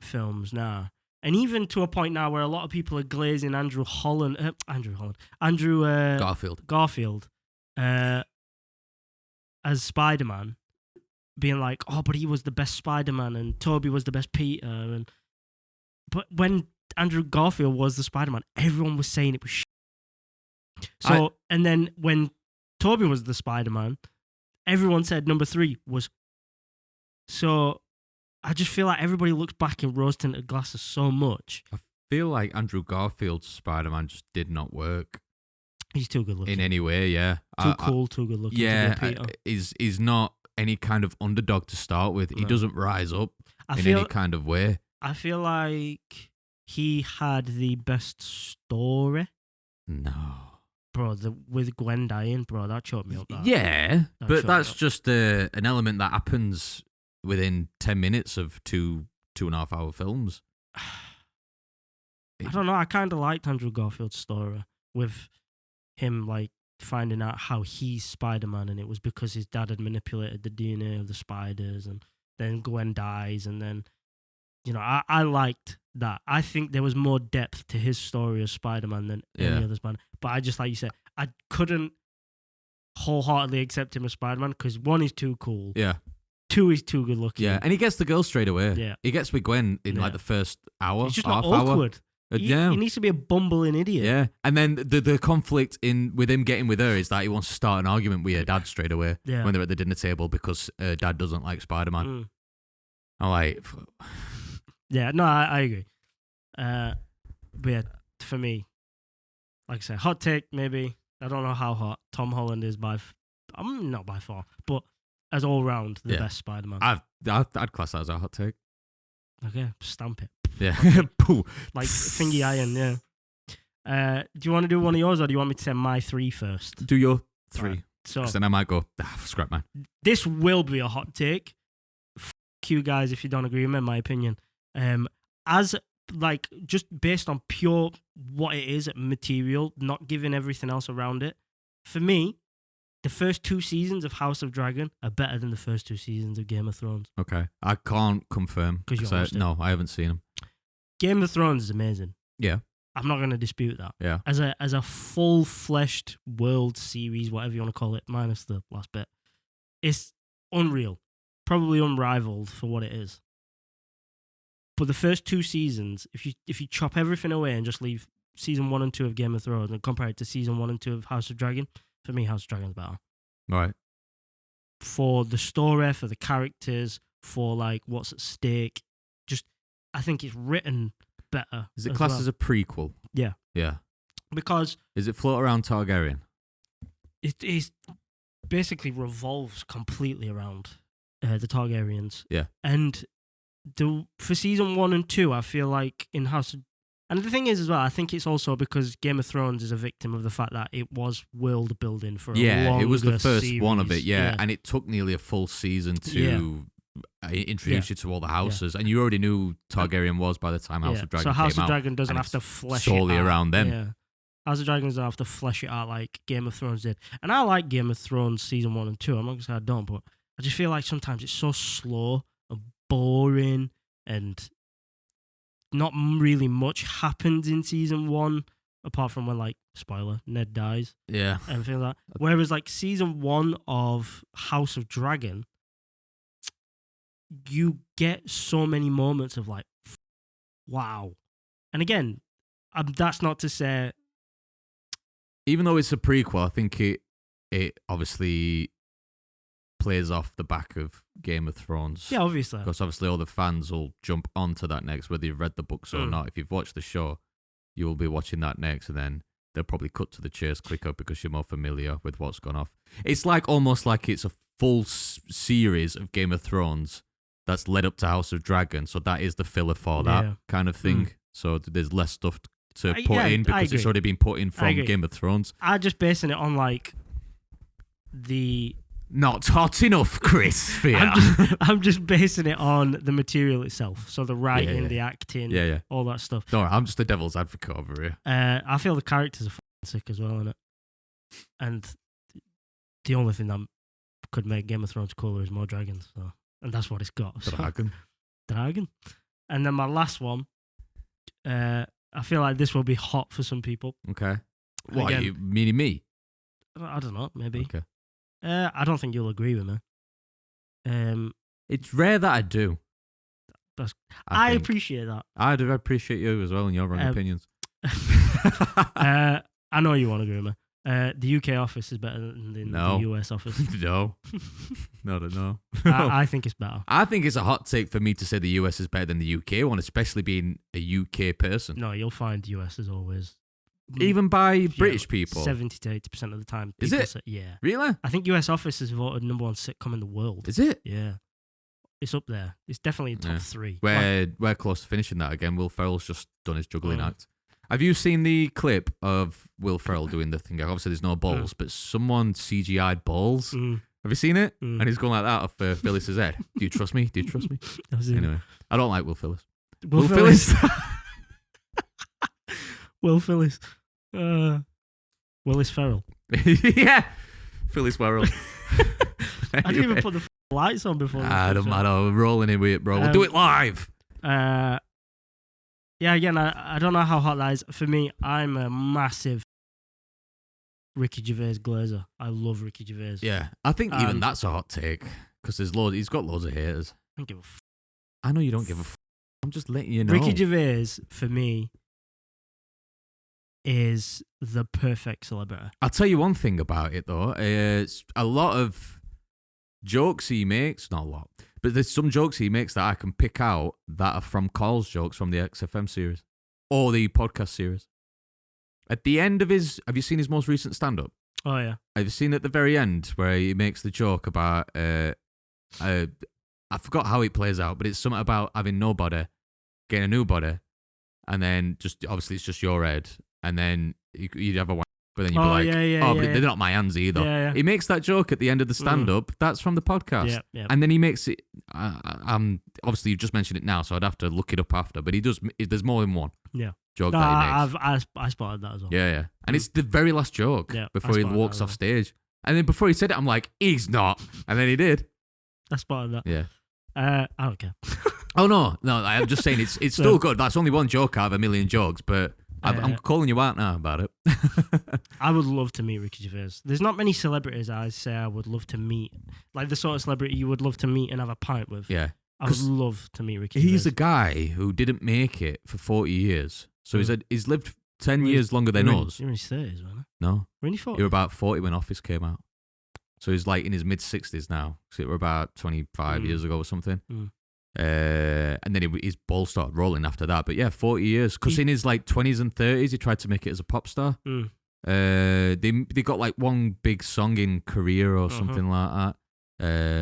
films now. And even to a point now where a lot of people are glazing Andrew Garfield as Spider-Man, being like, oh, but he was the best Spider-Man and Tobey was the best Peter. But when Andrew Garfield was the Spider-Man, everyone was saying it was shit. So, and then when Tobey was the Spider-Man, everyone said number 3 was. So I just feel like everybody looks back in rose-tinted glasses so much. I feel like Andrew Garfield's Spider-Man just did not work. He's too good looking. In any way, yeah. Too cool, too good looking. Yeah, to be Peter. He's not any kind of underdog to start with. No. He doesn't rise up any kind of way. I feel like he had the best story. No. Bro, with Gwen dying, bro, that choked me up. Yeah, but that's just an element that happens within 10 minutes of 2.5 hour films. I don't know. I kind of liked Andrew Garfield's story with him, like, finding out how he's Spider-Man, and it was because his dad had manipulated the DNA of the spiders, and then Gwen dies, and then, I liked that. I think there was more depth to his story as Spider-Man than any other Spider-Man. But I just, like you said, I couldn't wholeheartedly accept him as Spider-Man because 1 is too cool. Yeah. 2 is too good looking. Yeah, and he gets the girl straight away. Yeah. He gets with Gwen in like the first hour, He's just half not hour. awkward. He needs to be a bumbling idiot. Yeah, and then the conflict with him getting with her is that he wants to start an argument with her dad straight away when they're at the dinner table because her dad doesn't like Spider-Man. I'm like... Yeah, no, I agree. But yeah, for me, like I said, hot take maybe. I don't know how hot Tom Holland is I'm not by far, but as all round the best Spider-Man. I'd class that as a hot take. Okay, stamp it. Yeah, like thingy iron. Yeah. Do you want to do one of yours, or do you want me to say my 3 first? Do your 3. Right. So then I might go scrap man. This will be a hot take. F you guys if you don't agree with me, in my opinion. As like just based on pure what it is, material, not giving everything else around it. For me, the first 2 seasons of House of Dragon are better than the first 2 seasons of Game of Thrones. Okay, I can't confirm because no, I haven't seen them. Game of Thrones is amazing. Yeah, I'm not going to dispute that. Yeah, as a full-fleshed world series, whatever you want to call it, minus the last bit, it's unreal, probably unrivaled for what it is. But the first 2 seasons, if you chop everything away and just leave season 1 and 2 of Game of Thrones and compare it to season 1 and 2 of House of Dragon, for me, House of Dragon's better. Right. For the story, for the characters, for like what's at stake, just I think it's written better. Is it classed as a prequel? Yeah. Yeah. Because is it float around Targaryen? It is basically revolves completely around the Targaryens. Yeah. And for season 1 and 2, I feel like in House of... And the thing is as well, I think it's also because Game of Thrones is a victim of the fact that it was world building for a longer it was the first series. one of it, and it took nearly a full season to introduce you to all the houses, and you already knew Targaryen was by the time House of Dragon came out. So House of Dragon doesn't have to flesh it out. Solely around them. Yeah. House of Dragon doesn't have to flesh it out like Game of Thrones did. And I like Game of Thrones season 1 and 2. I'm not going to say I don't, but I just feel like sometimes it's so slow and boring and not really much happens in season 1 apart from when, like, spoiler, Ned dies. Yeah. And things like that. Whereas, like, season 1 of House of Dragon, you get so many moments of, like, wow. And again, that's not to say... Even though it's a prequel, I think it obviously plays off the back of Game of Thrones. Yeah, obviously. Because obviously all the fans will jump onto that next, whether you've read the books or not. If you've watched the show, you will be watching that next, and then they'll probably cut to the chase quicker because you're more familiar with what's gone off. It's like almost like it's a full series of Game of Thrones that's led up to House of Dragon, so that is the filler for that kind of thing. So there's less stuff to put in because it's already been put in from Game of Thrones. I'm just basing it on like not hot enough, Chris. I'm just basing it on the material itself. So the writing, the acting, all that stuff. No, I'm just the devil's advocate over here. I feel the characters are sick as well, innit? And the only thing that could make Game of Thrones cooler is more dragons. So, and that's what it's got. Dragon. And then my last one, I feel like this will be hot for some people. Okay. What, are you meaning me? I don't know, maybe. Okay. I don't think you'll agree with me. It's rare that I do. I appreciate that. I do appreciate you as well and your own opinions. I know you won't agree with me. The UK office is better than the US office. No. No. I think it's better. I think it's a hot take for me to say the US is better than the UK one, especially being a UK person. No, you'll find US as always. Even by British people? 70 to 80% of the time. Is it? Yeah. Really? I think US Office is voted #1 sitcom in the world. Is it? Yeah. It's up there. It's definitely in top 3. We're close to finishing that again. Will Ferrell's just done his juggling act. Have you seen the clip of Will Ferrell doing the thing? Obviously, there's no balls, but someone CGI'd balls. Have you seen it? And he's going like that off Phyllis's head. Do you trust me? Do you trust me? Anyway, I don't like Will Phillis. Will Phillis? Will Phillis. Willis Ferrell. Yeah. Phyllis Ferrell. I didn't even put the lights on before. I don't matter. We're rolling in with it, bro. We'll do it live. Yeah, again, I don't know how hot that is. For me, I'm a massive Ricky Gervais glazer. I love Ricky Gervais. Yeah, I think even that's a hot take because he's got loads of haters. I don't give a f. I know you don't give a f. I'm just letting you know. Ricky Gervais, for me, is the perfect celebrity. I'll tell you one thing about it, though. It's a lot of jokes he makes, not a lot, but there's some jokes he makes that I can pick out that are from Carl's jokes from the XFM series or the podcast series. At the end of have you seen his most recent stand-up? Oh, yeah. Have you seen at the very end where he makes the joke about, I forgot how it plays out, but it's something about having no body, getting a new body, and then obviously it's just your head, and then you'd have a but then you'd be like, but they're not my hands either. Yeah. He makes that joke at the end of the stand-up. That's from the podcast. Yeah. And then he makes it, obviously you've just mentioned it now, so I'd have to look it up after, but there's more than one joke that he makes. I spotted that as well. Yeah. And it's the very last joke before he walks off stage. And then before he said it, I'm like, he's not. And then he did. I spotted that. Yeah. I don't care. Oh, no, I'm just saying it's still good. That's only one joke out of a million jokes, but I'm calling you out now about it. I would love to meet Ricky Gervais. There's not many celebrities I say I would love to meet. Like the sort of celebrity you would love to meet and have a pint with. Yeah. I would love to meet Ricky Gervais. He's a guy who didn't make it for 40 years. So he's lived 10 years longer than us. You're in his 30s, wasn't it? No. We're in your 40s? You're about 40 when Office came out. So he's like in his mid-60s now. So it were about 25 years ago or something. And then his ball started rolling after that. But yeah, 40 years. Because in his like 20s and 30s, he tried to make it as a pop star. They got like one big song in Korea or something like that.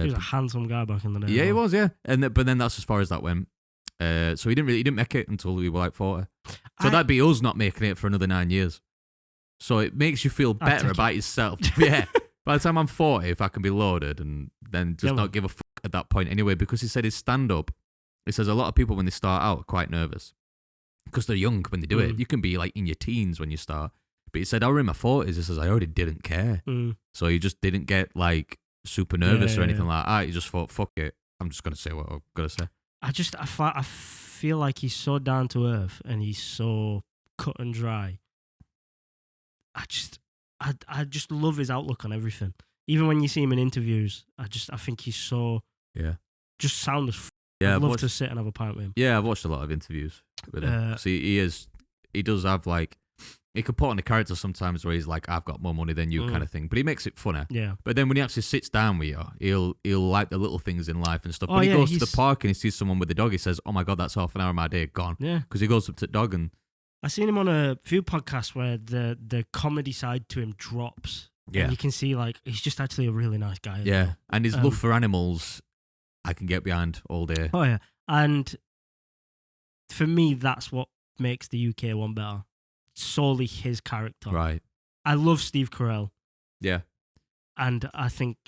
He was a handsome guy back in the day. Yeah, he was, yeah. But then that's as far as that went. So he didn't make it until we were like 40. So that'd be us not making it for another 9 years. So it makes you feel better about yourself. Yeah. By the time I'm 40, if I can be loaded and then just not give a fuck at that point anyway, because he said his stand-up, he says a lot of people when they start out are quite nervous because they're young when they do it. You can be like in your teens when you start. But he said, I was in my 40s. He says, I already didn't care. So you just didn't get like super nervous or anything like that. You just thought, fuck it. I'm just going to say what I've got to say. I feel like he's so down to earth and he's so cut and dry. I just love his outlook on everything. Even when you see him in interviews, I think he's so just sound as I'd love to sit and have a pint with him. Yeah, I've watched a lot of interviews with him. See, he does have like, he could put on a character sometimes where he's like, I've got more money than you kind of thing, but he makes it funner. Yeah. But then when he actually sits down with you, he'll like the little things in life and stuff. When he goes to the park and he sees someone with a dog, he says, oh my God, that's half an hour of my day gone. Yeah. Because he goes up to the dog and... I've seen him on a few podcasts where the comedy side to him drops. Yeah. And you can see like, he's just actually a really nice guy. Yeah. Well. And his love for animals, I can get behind all day. Oh yeah. And for me, that's what makes the UK one better. Solely his character. Right. I love Steve Carell. Yeah. And I think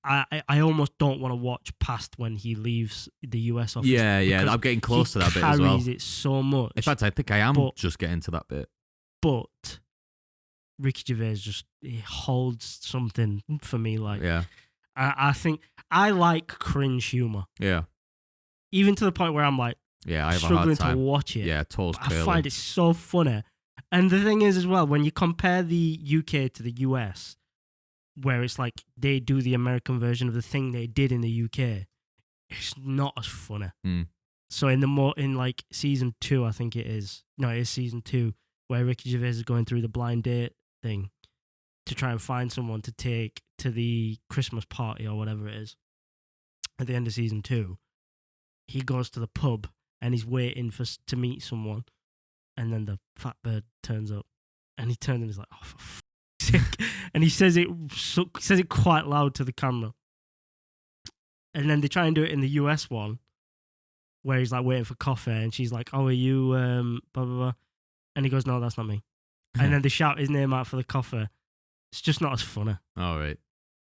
I almost don't want to watch past when he leaves the US office. Yeah. I'm getting close to that bit as well. He carries it so much. In fact, I think I am just getting to that bit. But Ricky Gervais he holds something for me. Like, I think I like cringe humor. Yeah. Even to the point where I'm like, I have struggling a hard time to watch it. Yeah, toes curling. I find it so funny. And the thing is as well, when you compare the UK to the US, where it's like they do the American version of the thing they did in the UK, it's not as funny. So in like season 2, I think it is. No, it is season 2, where Ricky Gervais is going through the blind date thing to try and find someone to take to the Christmas party or whatever it is. At the end of season 2, he goes to the pub and he's waiting to meet someone, and then the fat bird turns up, and he turns and he's like, "Oh, for fuck's sake!" And he says it quite loud to the camera. And then they try and do it in the US one, where he's like waiting for coffee, and she's like, "Oh, are you blah blah blah?" And he goes, "No, that's not me." And then they shout his name out for the coffee. It's just not as funny. All right.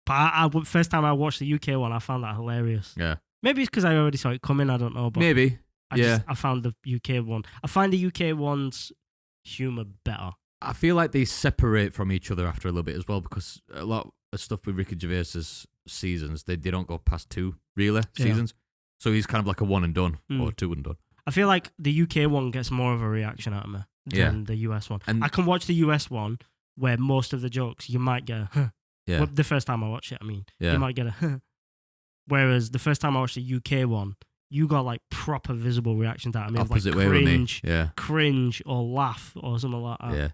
But first time I watched the UK one, I found that hilarious. Yeah. Maybe it's because I already saw it coming. I don't know. But maybe. I found the UK one. I find the UK one's humor better. I feel like they separate from each other after a little bit as well, because a lot of stuff with Ricky Gervais is seasons. They don't go past 2 really seasons. So he's kind of like a one and done or 2 and done. I feel like the UK one gets more of a reaction out of me than the US one. And I can watch the US one where most of the jokes you might get a huh. Yeah. Well, the first time I watched it, I mean, you might get a huh. Whereas the first time I watched the UK one, you got like proper visible reactions out of me. Opposite like way cringe, with me. Yeah. cringe or laugh or something like that. Yeah.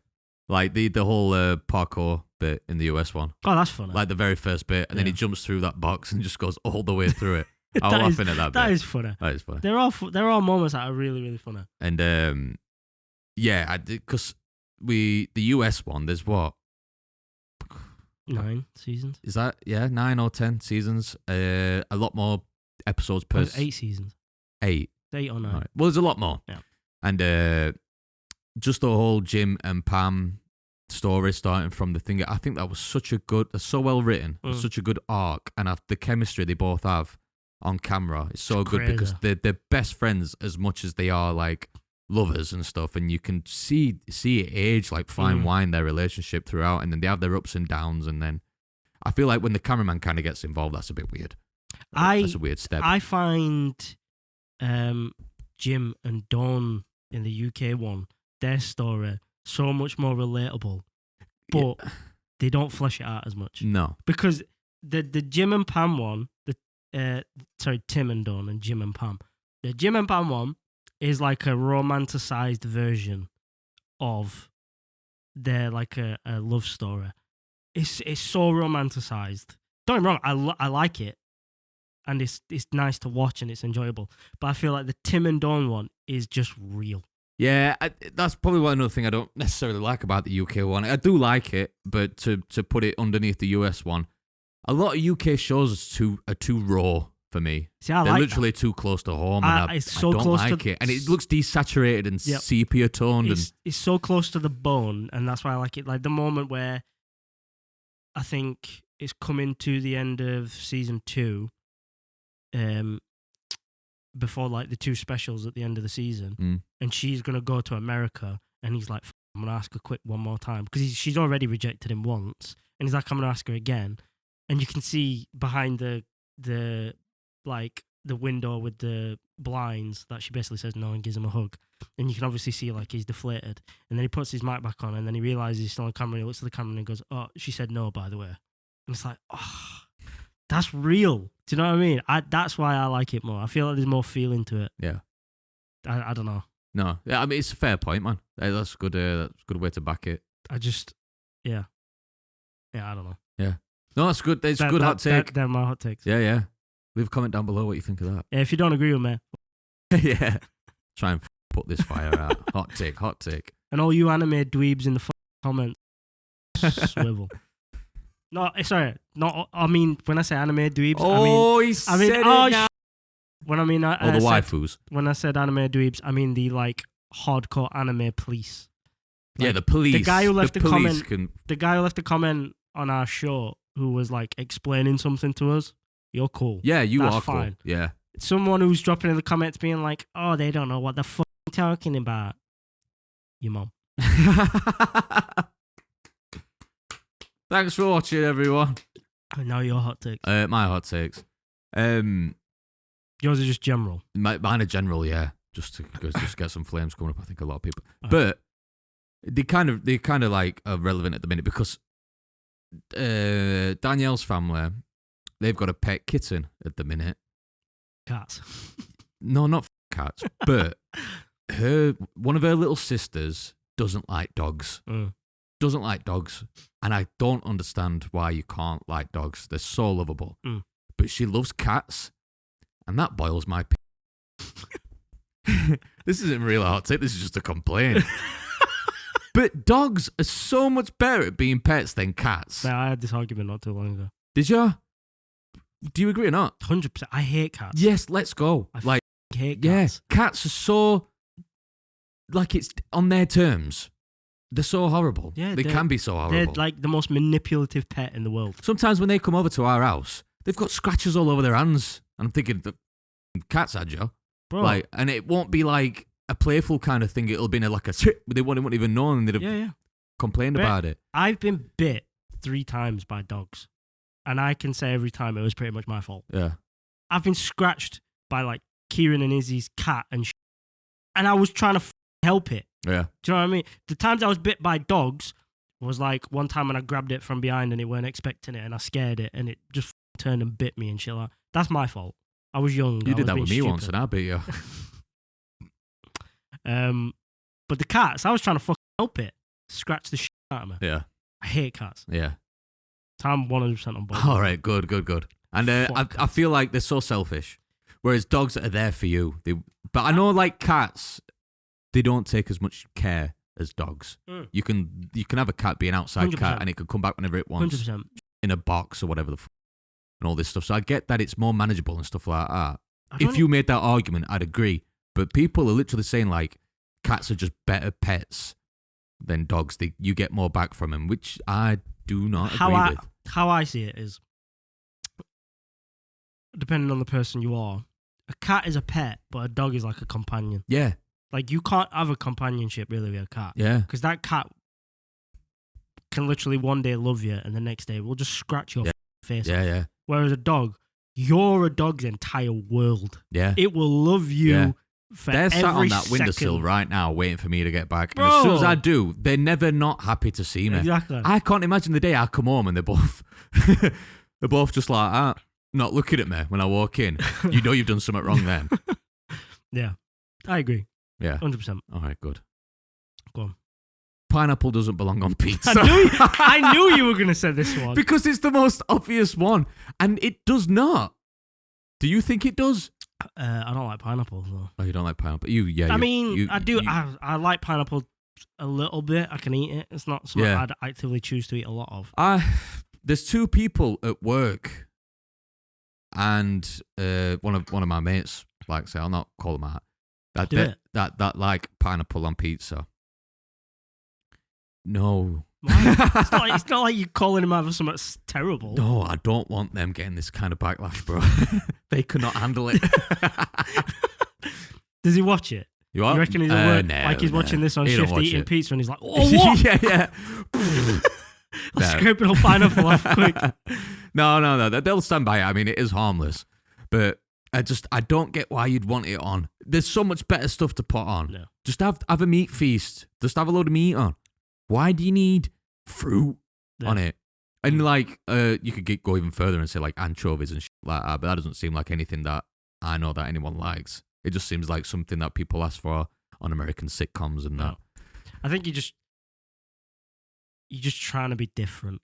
Like the whole parkour bit in the US one. Oh, that's funny. Like the very first bit, and then he jumps through that box and just goes all the way through it. I was laughing at that bit. That is funny. That is funny. There are moments that are really, really funny. And yeah, I did because the US one. There's what 9 seasons. is that? Yeah, 9 or 10 seasons. A lot more episodes per. 8 seasons. 8. 8 or 9. Right. Well, there's a lot more. Yeah. And just the whole Jim and Pam story starting from the thing. I think that was so well written, such a good arc, and the chemistry they both have on camera is so good because they're best friends as much as they are like lovers and stuff, and you can see it age like fine wine, their relationship throughout, and then they have their ups and downs, and then I feel like when the cameraman kind of gets involved, that's a bit weird. That's a weird step. I find Jim and Dawn in the UK one, their story so much more relatable, but they don't flesh it out as much. No, because the Jim and Pam one, Tim and Dawn and Jim and Pam. The Jim and Pam one is like a romanticized version of their like a love story. It's so romanticized. Don't get me wrong, I like it, and it's nice to watch and it's enjoyable. But I feel like the Tim and Dawn one is just real. Yeah, that's probably another thing I don't necessarily like about the UK one. I do like it, but to put it underneath the US one, a lot of UK shows are too raw for me. See, they're like literally too close to home, and I don't like it. And it looks desaturated and sepia toned. It's so close to the bone, and that's why I like it. Like the moment where I think it's coming to the end of season 2, before like the 2 specials at the end of the season, and she's gonna go to America, and he's like, I'm gonna ask her quick one more time because she's already rejected him once, and he's like, I'm gonna ask her again, and you can see behind the like the window with the blinds that she basically says no and gives him a hug, and you can obviously see like he's deflated, and then he puts his mic back on, and then he realizes he's still on camera, and he looks at the camera and he goes, oh, she said no, by the way, and it's like, oh, that's real. Do you know what I mean? That's why I like it more. I feel like there's more feeling to it. Yeah. I don't know. No, yeah, I mean it's a fair point, man. That's good. That's a good way to back it. I don't know. Yeah. No, that's good. It's a good hot take. They're my hot takes. Yeah. Leave a comment down below what you think of that. Yeah, if you don't agree with me. Yeah. Try and put this fire out. Hot take. And all you anime dweebs in the comments, swivel. No, sorry. No, I mean, when I say anime dweebs, when I mean the waifus. When I said anime dweebs, I mean the like hardcore anime police. Like, the police. The guy who left the guy who left a comment on our show who was like explaining something to us. You're cool. Yeah, That's are fine. Cool. Yeah. Someone who's dropping in the comments being like, "Oh, they don't know what the fuck you're talking about." Your mom. Thanks for watching, everyone. And now your hot takes. My hot takes. Yours are just general. Mine are general, yeah. Just get some flames coming up. I think a lot of people, but they kind of like are relevant at the minute because Danielle's family, they've got a pet kitten at the minute. Cats. No, not cats, but one of her little sisters doesn't like dogs. Doesn't like dogs, and I don't understand why you can't like dogs. They're so lovable, but she loves cats, and that boils my. This isn't real hot take. This is just a complaint. But dogs are so much better at being pets than cats. Yeah, I had this argument not too long ago. Did you? Do you agree or not? 100%. I hate cats. Yes, let's go. I hate cats. Yeah, cats are so like it's on their terms. They're so horrible. Yeah, they can be so horrible. They're like the most manipulative pet in the world. Sometimes when they come over to our house, they've got scratches all over their hands. And I'm thinking, the cats had you. Bro. Like, and it won't be like a playful kind of thing. It'll be like a they wouldn't even know and they'd have complained about it. I've been bit 3 times by dogs. and I can say every time it was pretty much my fault. Yeah. I've been scratched by like Kieran and Izzy's cat and I was trying to help it. Yeah. Do you know what I mean? The times I was bit by dogs was like one time when I grabbed it from behind and it weren't expecting it and I scared it and it just turned and bit me and shit like that. That's my fault. I was young. You did that with me once and I beat you. But the cats, I was trying to fucking help it. Scratch the shit out of me. Yeah. I hate cats. Yeah. So I'm 100% on board. All right, good. And I feel like they're so selfish. Whereas dogs are there for you. But I know like cats, they don't take as much care as dogs. Mm. You can have a cat be an outside 100%. cat and it can come back whenever it wants. 100%. In a box or whatever and all this stuff. So I get that it's more manageable and stuff like that. I don't If you made that argument, I'd agree. But people are literally saying like cats are just better pets than dogs. You get more back from them, which I do not agree with. How I see it is, depending on the person you are, a cat is a pet, but a dog is like a companion. Yeah. Like you can't have a companionship really with a cat. Yeah. Because that cat can literally one day love you and the next day will just scratch your face off. Yeah. Whereas a dog, you're a dog's entire world. Yeah. It will love you for They're every sat on that windowsill second. right now waiting for me to get back. Bro. And as soon as I do, they're never not happy to see me. Exactly. I can't imagine the day I come home and they're both just like that, not looking at me when I walk in. You know you've done something wrong then. Yeah. I agree. Yeah. 100%. All right, good. Go on. Pineapple doesn't belong on pizza. I knew you were going to say this one. Because it's the most obvious one. And it does not. Do you think it does? I don't like pineapple, though. Oh, you don't like pineapple? I do. I like pineapple a little bit. I can eat it. It's not something I'd actively choose to eat a lot of. There's two people at work, and one of my mates, like say, I'll not call them out, that like pineapple on pizza. No. It's not like you're calling him out for something that's terrible. No, I don't want them getting this kind of backlash, bro. They cannot handle it. Does he watch it? You reckon he's at work? Like he's watching this on shift eating pizza and he's like, oh, what? Yeah. Scraping all pineapple off quick. No. They'll stand by it. I mean, it is harmless. But I don't get why you'd want it on. There's so much better stuff to put on. No. Just have a meat feast. Just have a load of meat on. Why do you need fruit on it? And like, you could go even further and say like anchovies and shit like that, but that doesn't seem like anything that I know that anyone likes. It just seems like something that people ask for on American sitcoms and that. I think you're just trying to be different.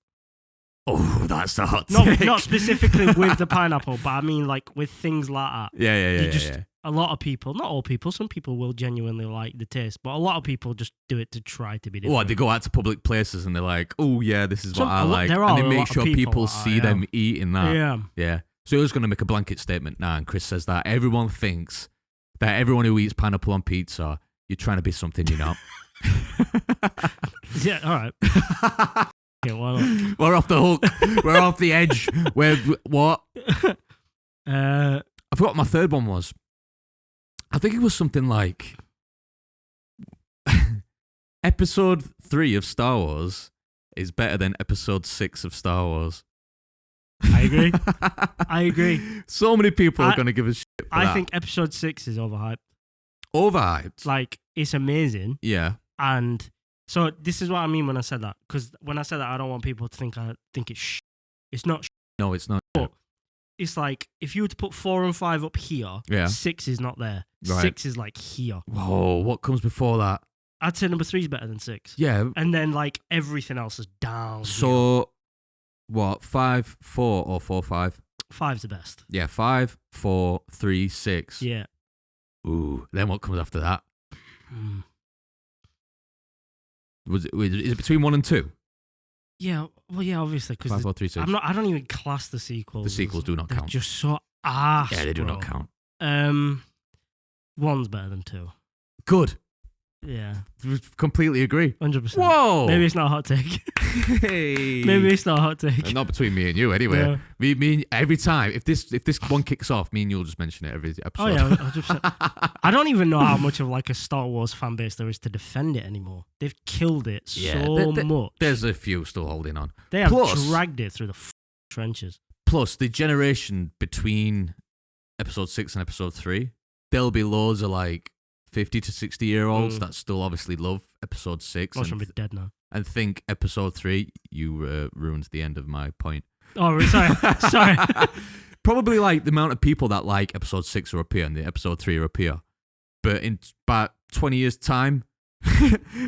Oh, that's the hot take. Not specifically with the pineapple, but I mean like with things like that. Yeah. A lot of people, not all people, some people will genuinely like the taste, but a lot of people just do it to try to be different. What, they go out to public places and they're like, oh yeah, this is what I like. There and are they make sure people see them eating that. Yeah. So he was going to make a blanket statement now, and Chris says that everyone thinks that everyone who eats pineapple on pizza, you're trying to be something you're not. Yeah, all right. Yeah, why not? We're off the hook. We're off the edge. What? I forgot what my third one was. I think it was something like Episode 3 of Star Wars is better than Episode 6 of Star Wars. I agree. So many people are going to give a shit for that. I think Episode 6 is overhyped. Overhyped? Like, it's amazing. Yeah. And so this is what I mean when I said that. Because when I said that, I don't want people to think I think it's It's not No, it's not. But it's like, if you were to put 4 and 5 up here, 6 is not there. Right. 6 is like here. Whoa, what comes before that? I'd say number 3 is better than 6. Yeah. And then like everything else is down. So, what, 5, 4 or 4, 5? 5's the best. Yeah, 5, 4, 3, 6. Yeah. Ooh, then what comes after that? Is it between 1 and 2? Yeah, well, yeah, obviously, 5, 4, 3, 6. I don't even class the sequels. The sequels do not They're count. just so ass. Yeah, they do bro. not count. 1's better than 2. Good. Yeah. Completely agree. 100%. Whoa. Maybe it's not a hot take. Hey. Maybe it's not a hot take. Not between me and you, anyway. Yeah. Me, every time, if this one kicks off, me and you'll just mention it every episode. Oh yeah, 100%. I don't even know how much of like a Star Wars fan base there is to defend it anymore. They've killed it so much. There's a few still holding on. They have dragged it through the trenches. Plus, the generation between episode 6 and episode 3, there'll be loads of like 50 to 60-year-olds that still obviously love episode 6 Most of them are dead now. and think episode 3. You ruined the end of my point. Oh, sorry. Sorry. Probably like the amount of people that like episode 6 will appear and the episode 3 will appear. But in about 20 years' time,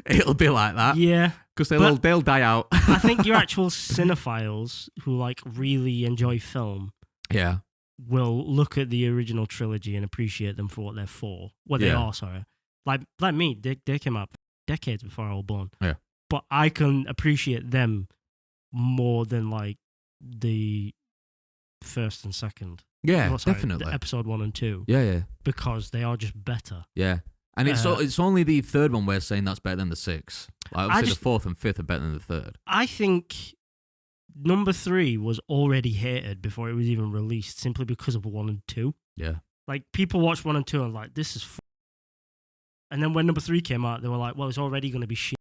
it'll be like that. Yeah. Because they'll die out. I think your actual cinephiles who like really enjoy film Yeah. will look at the original trilogy and appreciate them for what they're for. What they are, sorry. Like me, they came out decades before I was born. Yeah. But I can appreciate them more than like the first and second. Yeah, Sorry, definitely. The episode 1 and 2. Yeah. Because they are just better. Yeah. And it's only the third one we're saying that's better than the 6. Like, obviously, the 4th and 5th are better than the 3rd. I think number 3 was already hated before it was even released simply because of 1 and 2. Yeah. Like, people watched 1 and 2 and like, this is and then when number 3 came out, they were like, well, it's already going to be shit.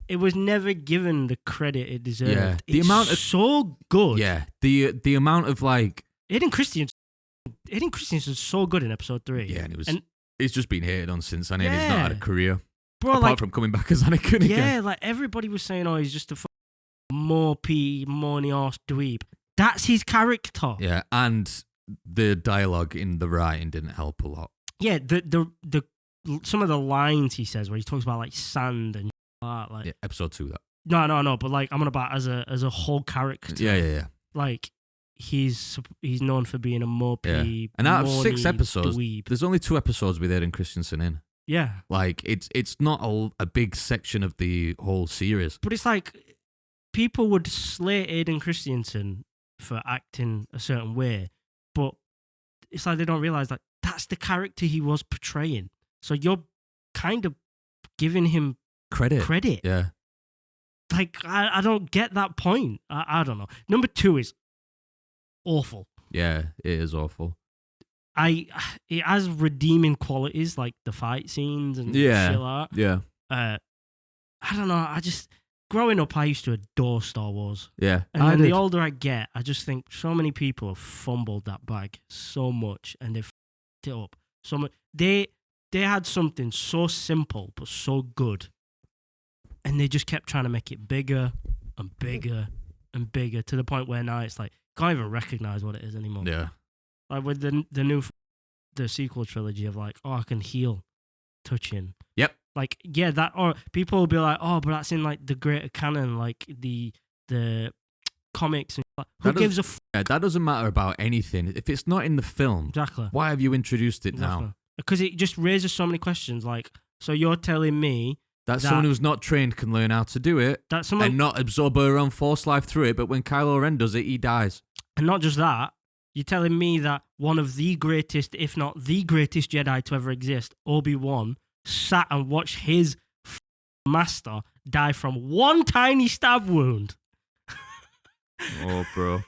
It was never given the credit it deserved. Yeah. It's so good. Yeah. The amount of like... Hayden Christensen's so good in episode 3. Yeah, and he's just been hated on since, and he's not had a career. Bro, apart from coming back as Anakin again. Yeah, like everybody was saying, oh, he's just a more arse dweeb. That's his character. Yeah, and the dialogue in the writing didn't help a lot. Yeah, the some of the lines he says where he talks about like sand and like episode 2 that. No, but like I'm on about as a whole character. Yeah. Like he's known for being a mopey. And out of 6 episodes, dweeb. there's only 2 episodes with Hayden Christensen in. Yeah, like it's not a big section of the whole series. But it's like people would slate Hayden Christensen for acting a certain way, but it's like they don't realize that that's the character he was portraying. So you're kind of giving him credit. Yeah. Like, I don't get that point. I don't know. Number 2 is awful. Yeah, it is awful. It has redeeming qualities, like the fight scenes and shit like that. Yeah. I don't know. Growing up, I used to adore Star Wars. Yeah. And then the older I get, I just think so many people have fumbled that bag so much and they've f***ed it up. So much. They had something so simple but so good. And they just kept trying to make it bigger and bigger and bigger to the point where now it's like, can't even recognize what it is anymore. Yeah. Like with the sequel trilogy of like, oh, I can heal touching. Yep. Like, yeah, that, or people will be like, oh, but that's in like the greater canon, like the comics. And who gives a f? Yeah, that doesn't matter about anything. If it's not in the film, Exactly. Why have you introduced it now? Because it just raises so many questions. Like, so you're telling me that someone who's not trained can learn how to do it and not absorb her own force life through it, but when Kylo Ren does it, he dies. And not just that, you're telling me that one of the greatest, if not the greatest Jedi to ever exist, Obi-Wan, sat and watched his master die from one tiny stab wound. Oh, bro.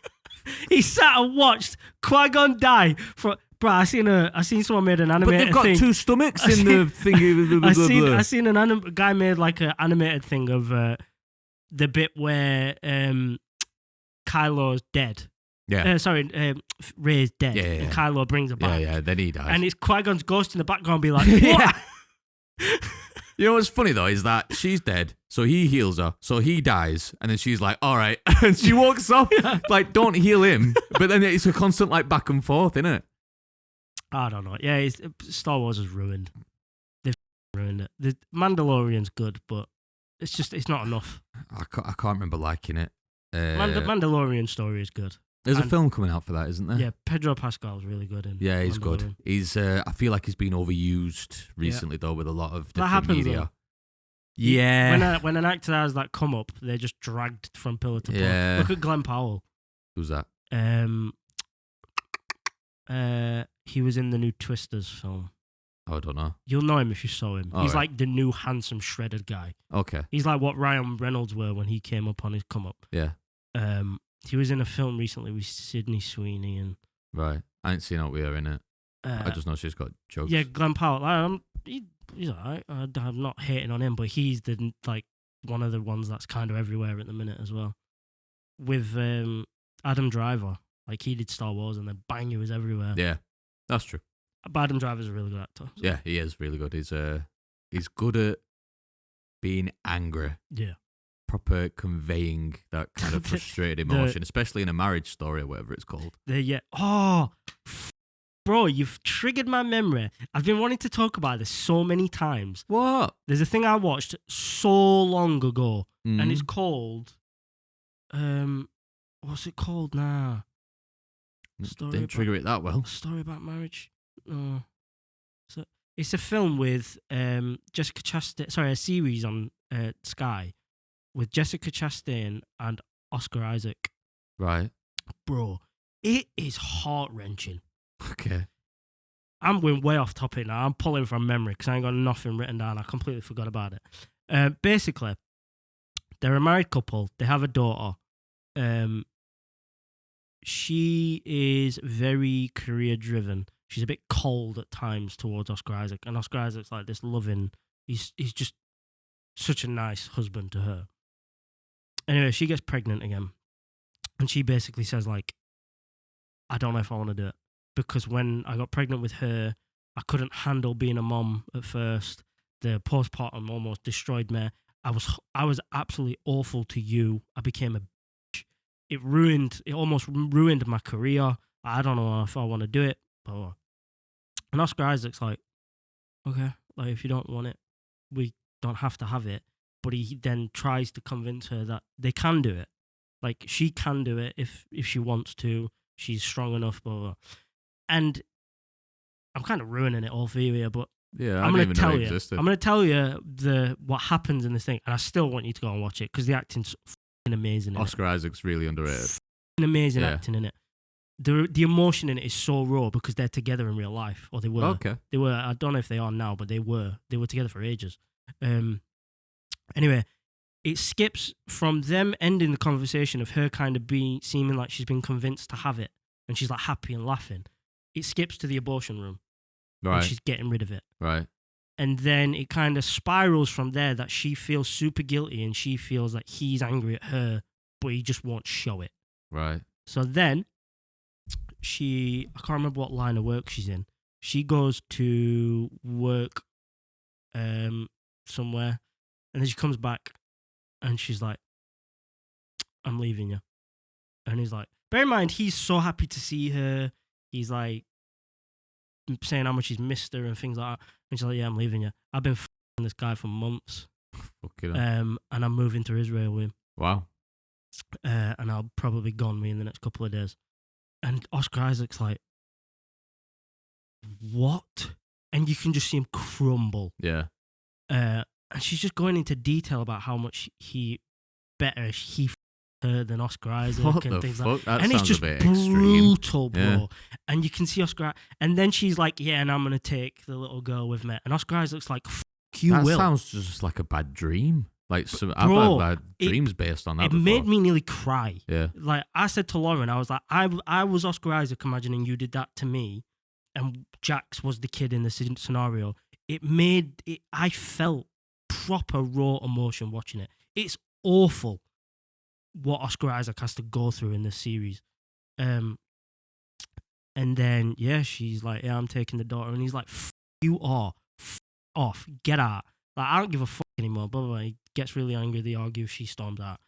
He sat and watched Qui-Gon die from... Bro, I seen someone made an animated thing. But they've got 2 stomachs in the thingy. I seen an guy made like an animated thing of the bit where Kylo's dead. Yeah. Rey's dead. Yeah. And Kylo brings her back. Yeah, then he dies. And it's Qui-Gon's ghost in the background be like, what? You know what's funny though is that she's dead, so he heals her, so he dies, and then she's like, all right. And she walks off, like, don't heal him. But then it's a constant, like, back and forth, isn't it? I don't know. Yeah, Star Wars is ruined. They've ruined it. The Mandalorian's good, but it's not enough. I can't remember liking it. Mandalorian story is good. There's a film coming out for that, isn't there? Yeah, Pedro Pascal's really good in. Yeah, he's good. He's I feel like he's been overused recently though with a lot of different media. Though. Yeah. When an actor has that come up, they're just dragged from pillar to post. Yeah. Look at Glenn Powell. Who's that? He was in the new Twisters film. Oh, I don't know. You'll know him if you saw him. He's right. like the new handsome shredded guy. Okay. He's like what Ryan Reynolds were when he came up on his come up. Yeah. He was in a film recently with Sydney Sweeney and. Right. I ain't seen out with her in it. I just know she's got jokes. Yeah, Glenn Powell. He's alright. I'm not hating on him, but he's the one of the ones that's kind of everywhere at the minute as well. With Adam Driver. Like, he did Star Wars, and then bang, he was everywhere. Yeah, that's true. But Adam Driver's a really good actor. So. Yeah, he is really good. He's good at being angry. Yeah. Proper conveying that kind of frustrated emotion, especially in a marriage story or whatever it's called. Bro, you've triggered my memory. I've been wanting to talk about this so many times. What? There's a thing I watched so long ago, and it's Mm. called, what's it called now? Didn't trigger it that well. Story about marriage. No. So it's a film with Jessica Chastain. Sorry, a series on Sky with Jessica Chastain and Oscar Isaac. Right. Bro, it is heart wrenching. Okay. I'm going way off topic now. I'm pulling from memory because I ain't got nothing written down. I completely forgot about it. Basically, they're a married couple. They have a daughter. She is very career driven. She's a bit cold at times towards Oscar Isaac, and Oscar Isaac's like this loving. He's just such a nice husband to her. Anyway, she gets pregnant again, and she basically says like, "I don't know if I want to do it because when I got pregnant with her, I couldn't handle being a mom at first. The postpartum almost destroyed me. I was absolutely awful to you. I became a bitch. It almost ruined my career. I don't know if I want to do it." And Oscar Isaac's like, okay, like if you don't want it, we don't have to have it. But he then tries to convince her that they can do it. Like she can do it if she wants to. She's strong enough, blah, blah, blah. And I'm kind of ruining it all for you here, but yeah, I'm going to tell you. Existed. I'm going to tell you what happens in this thing, and I still want you to go and watch it because the acting's f***ing amazing. Oscar Isaac's really underrated. F***ing amazing acting in it. The emotion in it is so raw because they're together in real life, or they were. Okay. They were. I don't know if they are now, but they were. They were together for ages. Anyway, it skips from them ending the conversation of her kind of seeming like she's been convinced to have it, and she's like happy and laughing. It skips to the abortion room. Right. And she's getting rid of it. Right. And then it kind of spirals from there that she feels super guilty and she feels like he's angry at her, but he just won't show it. Right. So then I can't remember what line of work she's in. She goes to work somewhere, and then she comes back and she's like, "I'm leaving you." And he's like, bear in mind, he's so happy to see her. He's like saying how much he's missed her and things like that. And she's like, "Yeah, I'm leaving you. I've been f***ing this guy for months. And I'm moving to Israel with him. Wow. And I'll probably be gone in the next couple of days." And Oscar Isaac's like, "What?" And you can just see him crumble. Yeah. And she's just going into detail about how much he f***ed her than Oscar Isaac what and the things fuck? like that. That And it's sounds just a bit extreme. brutal, bro. Yeah. And you can see Oscar, and then she's like, "Yeah, and I'm gonna take the little girl with me." And Oscar Isaac's like, "F you that will." sounds just like a bad dream. Like I've Bro, had bad dreams based on that. It before. made me nearly cry. Yeah. Like I said to Lauren, I was like, I was Oscar Isaac imagining you did that to me, and Jax was the kid in the scenario. I felt proper raw emotion watching it. It's awful what Oscar Isaac has to go through in this series. And then, yeah, she's like, "Yeah, I'm taking the daughter." And he's like, "F you are. F off. Get out. Like, I don't give a fuck anymore." Blah, blah, blah. He gets really angry. They argue. She storms out.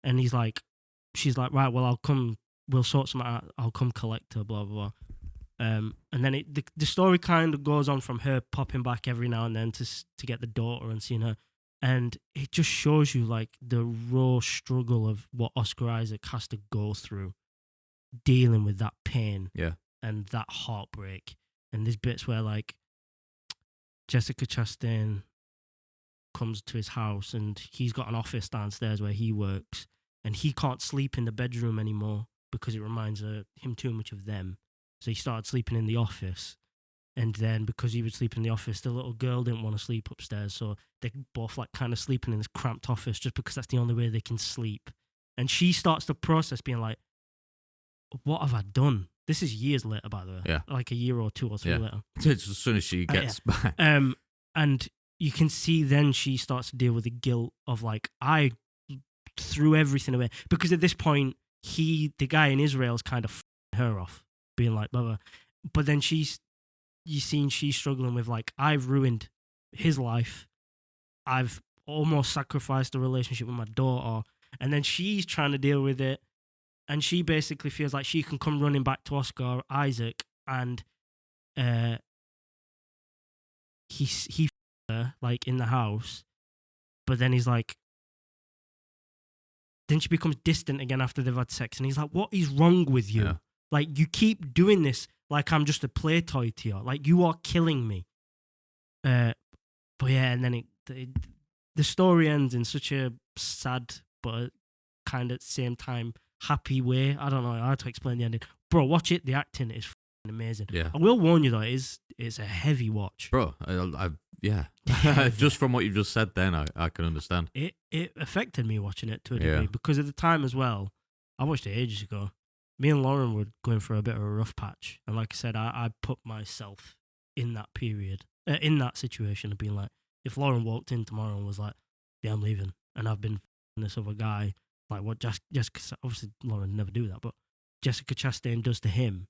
And she's like, "Right, well, I'll come. We'll sort something out. I'll come collect her, blah, blah, blah." And then the story kind of goes on from her popping back every now and then to get the daughter and seeing her. And it just shows you like the raw struggle of what Oscar Isaac has to go through dealing with that pain and that heartbreak. And there's bits where like Jessica Chastain comes to his house and he's got an office downstairs where he works, and he can't sleep in the bedroom anymore because it reminds him too much of them. So he started sleeping in the office. And then because he would sleep in the office, the little girl didn't want to sleep upstairs. So they're both like kind of sleeping in this cramped office just because that's the only way they can sleep. And she starts to process being like, "What have I done?" This is years later, by the way. Yeah. Like a year or 2 or 3 later. It's as soon as she gets back. And you can see then she starts to deal with the guilt of like, I threw everything away. Because at this point, the guy in Israel's kind of her off, being like, blah, blah. But then she's struggling with like, I've ruined his life. I've almost sacrificed the relationship with my daughter. And then she's trying to deal with it. And she basically feels like she can come running back to Oscar Isaac and he her, like, in the house. But then he's like, then she becomes distant again after they've had sex. And he's like, what is wrong with you? Yeah. Like, you keep doing this like I'm just a play toy to you. Like, you are killing me. But yeah, and then the story ends in such a sad but kind of at the same time happy way. I don't know how to explain the ending. Bro, watch it. The acting is amazing. Yeah. I will warn you though, it's a heavy watch. Bro, yeah. Just from what you just said then, I can understand. It affected me watching it to a degree because at the time as well, I watched it ages ago. Me and Lauren were going through a bit of a rough patch. And like I said, I put myself in that period, in that situation of being like, if Lauren walked in tomorrow and was like, yeah, I'm leaving, and I've been f***ing this other guy, like what Jessica, obviously Lauren would never do that, but Jessica Chastain does to him,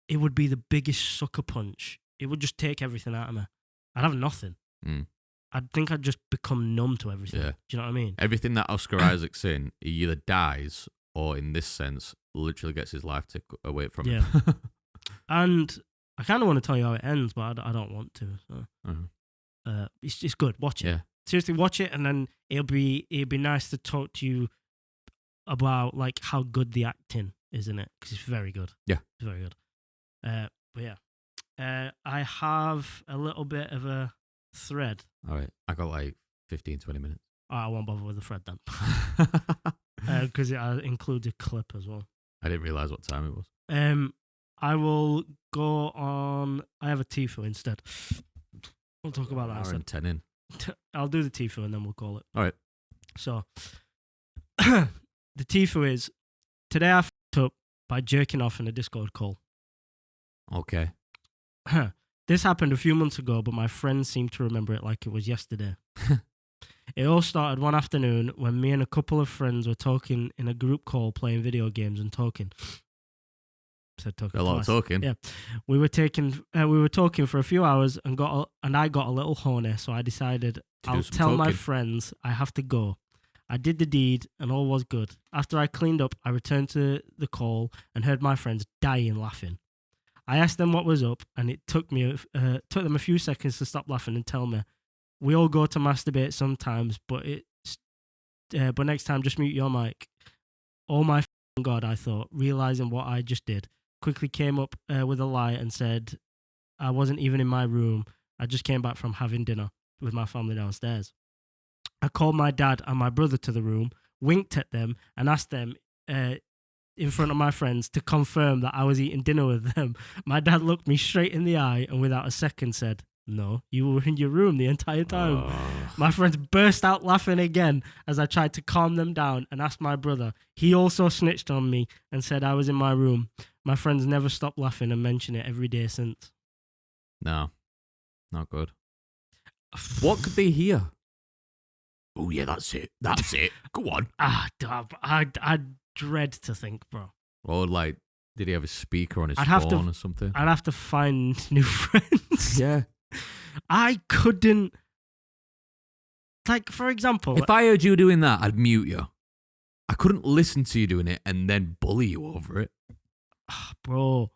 it would be the biggest sucker punch. It would just take everything out of me. I'd have nothing. I think I'd just become numb to everything. Yeah. Do you know what I mean? Everything that Oscar Isaac's in, he either dies or, in this sense, literally gets his life taken away from him. And I kind of want to tell you how it ends, but I don't want to. So. It's good. Watch it. Yeah. Seriously, watch it, and then it'd be nice to talk to you about like how good the acting is in it, because it's very good. Yeah, it's very good. But yeah, I have a little bit of a thread. All right, I got like 15, 20 minutes. I won't bother with the thread then, because it includes a clip as well. I didn't realize what time it was. I will go on. I have a Tfue instead. We'll talk about that. Hour and 10 in. I'll do the Tfue and then we'll call it. All right. So, the Tfue is, today I f***ed up by jerking off in a Discord call. Okay. This happened a few months ago, but my friends seem to remember it like it was yesterday. It all started one afternoon when me and a couple of friends were talking in a group call, playing video games and talking. A lot of talking. Yeah, we were talking for a few hours and I got a little horny, so I decided I'll tell my friends I have to go. I did the deed and all was good. After I cleaned up, I returned to the call and heard my friends dying laughing. I asked them what was up, and it took them a few seconds to stop laughing and tell me, "We all go to masturbate sometimes, but next time just mute your mic." Oh my God, I thought, realizing what I just did. Quickly came up with a lie and said I wasn't even in my room. I just came back from having dinner with my family downstairs. I called my dad and my brother to the room, winked at them, and asked them in front of my friends to confirm that I was eating dinner with them. My dad looked me straight in the eye and without a second said, "No, you were in your room the entire time." My friends burst out laughing again as I tried to calm them down and asked my brother. He also snitched on me and said I was in my room. My friends never stopped laughing and mention it every day since. No, not good. What could they hear? Oh yeah, that's it. That's it. Go on. I dread to think, bro. Or like, did he have a speaker on his phone or something? I'd have to find new friends. Yeah. I couldn't. Like, for example, if I heard you doing that, I'd mute you. I couldn't listen to you doing it and then bully you over it. Bro.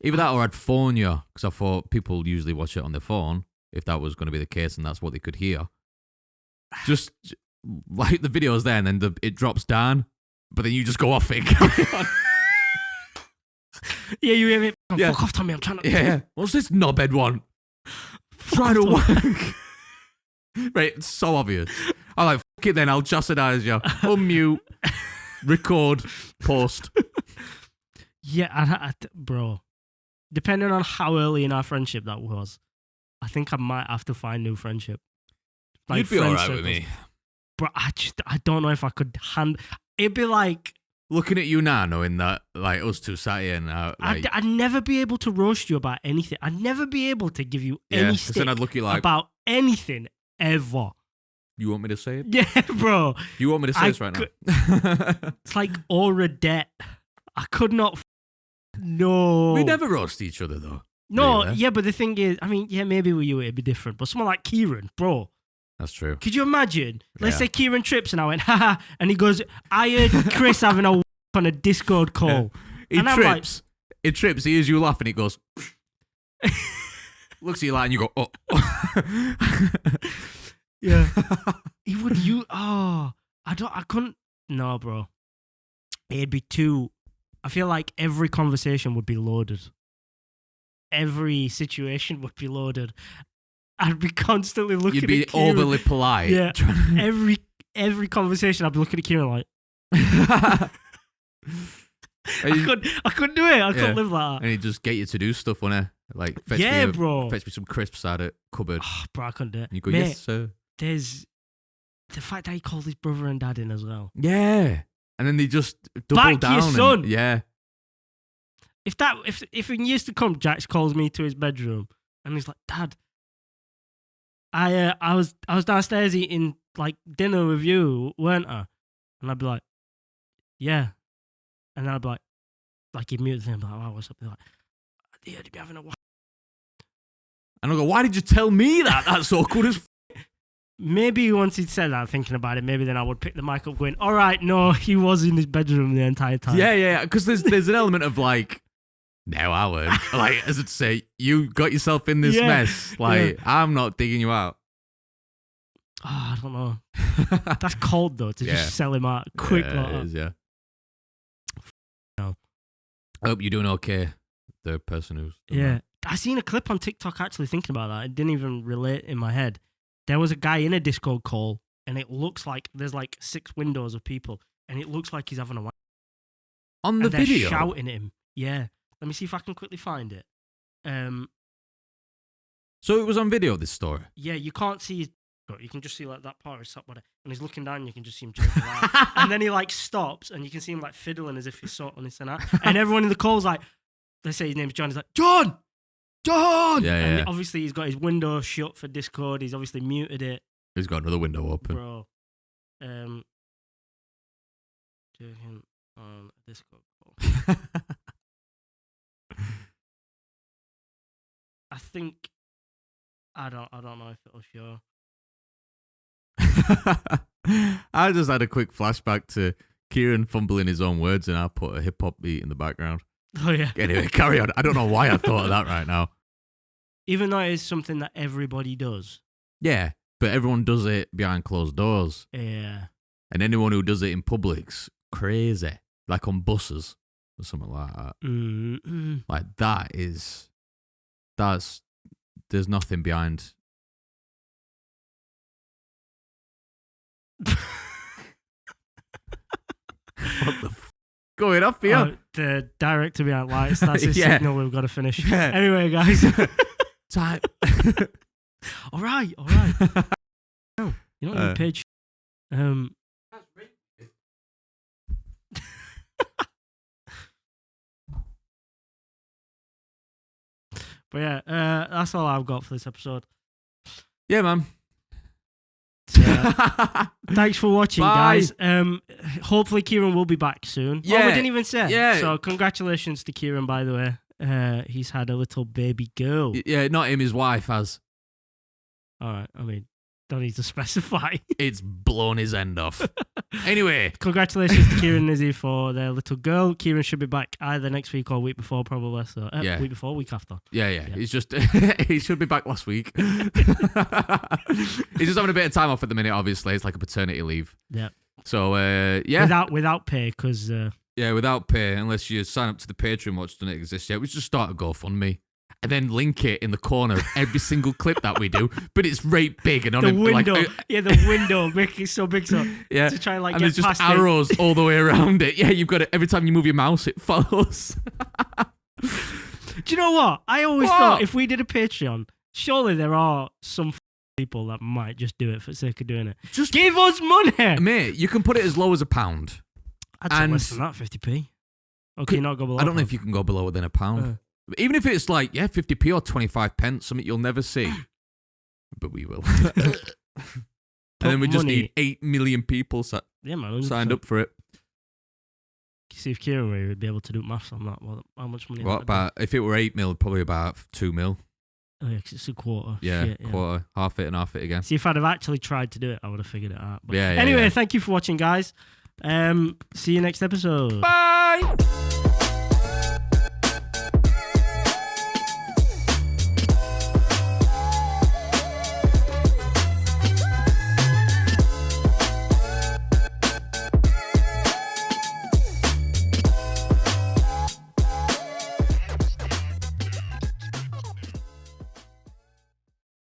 Either that or I'd phone you, because I thought people usually watch it on their phone, if that was going to be the case and that's what they could hear. Just like the video's there and then it drops down, but then you just go off it and carry on. Yeah, you hear me? Fuck off, Tommy, I'm trying to... Yeah. What's this knobhead one? Trying to work. Right, it's so obvious. I'm like, fuck it then, I'll chastise you. Unmute, record, post. Yeah, bro. Depending on how early in our friendship that was, I think I might have to find new friendship. Like, you'd be alright with me. Bro, I don't know if I could it'd be like... Looking at you now, knowing that, like, us two sat here and... like, I'd never be able to roast you about anything. I'd never be able to give you any stick then I'd look at you like, about anything, ever. You want me to say it? Yeah, bro. You want me to say this right now? It's like aura debt. I could not. No. We never roast each other, though. No, really. yeah, but the thing is, I mean, yeah, maybe with you it'd be different. But someone like Kieran, bro. That's true. Could you imagine? Let's Yeah. say Kieran trips and I went, haha, and he goes, I heard Chris having a on a Discord call. He And I'm trips. He trips. He hears you laugh and he goes. Looks at you like and you go, oh. Yeah. He would I couldn't. No, bro. It'd be too. I feel like every conversation would be loaded. Every situation would be loaded. I'd be constantly looking You'd be at Kieran. overly polite. Yeah. Every conversation I'd be looking at Kieran like, I couldn't do it. I couldn't live like that. And he'd just get you to do stuff, wouldn't he? Like, fetch Bro. me some crisps out of cupboard. Oh, bro, I couldn't do it. And you go, Mate, yes, sir. There's the fact that he called his brother and dad in as well. Yeah. And then they just double Back down. your son. Yeah. If in years to come, Jax calls me to his bedroom and he's like, Dad, I was downstairs eating like dinner with you, weren't I? And I'd be like, yeah. And I'd be like he'd mute the thing, I'd be like, wow, what's up? They're like, I heard you having a And I go, why did you tell me that? That's awkward as Maybe once he'd said that, thinking about it, maybe then I would pick the mic up going, all right, no, he was in his bedroom the entire time. Yeah. Because there's an element of like, no, Alan. Like, as I'd say, you got yourself in this mess. Like, I'm not digging you out. Oh, I don't know. That's cold, though, to just sell him out quick like that. It is, yeah. No. I hope you're doing okay, the person who's... Yeah. I seen a clip on TikTok actually thinking about that. It didn't even relate in my head. There was a guy in a Discord call, and it looks like there's like 6 windows of people, and it looks like he's having a wank. On the and they're video? shouting at him. Yeah. Let me see if I can quickly find it. So it was on video, this story? Yeah, you can't see his... You can just see like that part of his top body, and he's looking down. And you can just see him jerking around, and then he like stops, and you can see him like fiddling as if he's sort on his out. And everyone in the call's like, let's say his name's John. He's like, John. Yeah, and obviously he's got his window shut for Discord. He's obviously muted it. He's got another window open. Bro, jerking on a Discord call. I think I don't know if it'll show. I just had a quick flashback to Kieran fumbling his own words, and I put a hip hop beat in the background. Oh yeah. Anyway, carry on. I don't know why I thought of that right now. Even though it is something that everybody does. Yeah, but everyone does it behind closed doors. Yeah. And anyone who does it in public's crazy. Like on buses or something like that. Mm-hmm. Like there's nothing behind. What the going off here? The director behind lights. That's his Yeah. signal. We've got to finish. Yeah. Anyway, guys. Time. all right. No, you're not even paid. But yeah, that's all I've got for this episode. Yeah, man. So, thanks for watching, Bye. guys. Hopefully Kieran will be back soon. Yeah. Oh, we didn't even say. Yeah. So congratulations to Kieran, by the way. He's had a little baby girl. Yeah, not him, his wife has. All right. I mean, don't need to specify. It's blown his end off. Anyway. Congratulations to Kieran and Izzy for their little girl. Kieran should be back either next week or week before, probably. So week before, week after. Yeah. He's just he should be back last week. He's just having a bit of time off at the minute, obviously. It's like a paternity leave. Yeah. So Without pay, because without pay, unless you sign up to the Patreon, which doesn't exist yet. We just start a GoFundMe. And then link it in the corner of every single clip that we do, but it's right big and on the window, like, the window, make it so big, so yeah, to try and and get there's just past arrows all the way around it. Yeah, you've got it every time you move your mouse, it follows. Do you know what? I always thought if we did a Patreon, surely there are some people that might just do it for the sake of doing it. Just give us money, mate. You can put it as low as £1. I'd say less than that, 50p. Okay, not go below. I don't know if you can go below than £1. Even if it's like 50p or 25 pence, something you'll never see, but we will. And then we just money- need 8 million people Yeah, man. 100%. signed up for it. See if Kieran would be able to do maths on that. Well, how much money? What about if it were 8 mil? Probably about 2 mil. Oh, yeah, 'cause it's a quarter. Yeah, Shit, yeah. quarter, half it and half it again. See, if I'd have actually tried to do it, I would have figured it out. But Yeah, anyway, yeah. thank you for watching, guys. See you next episode. Bye.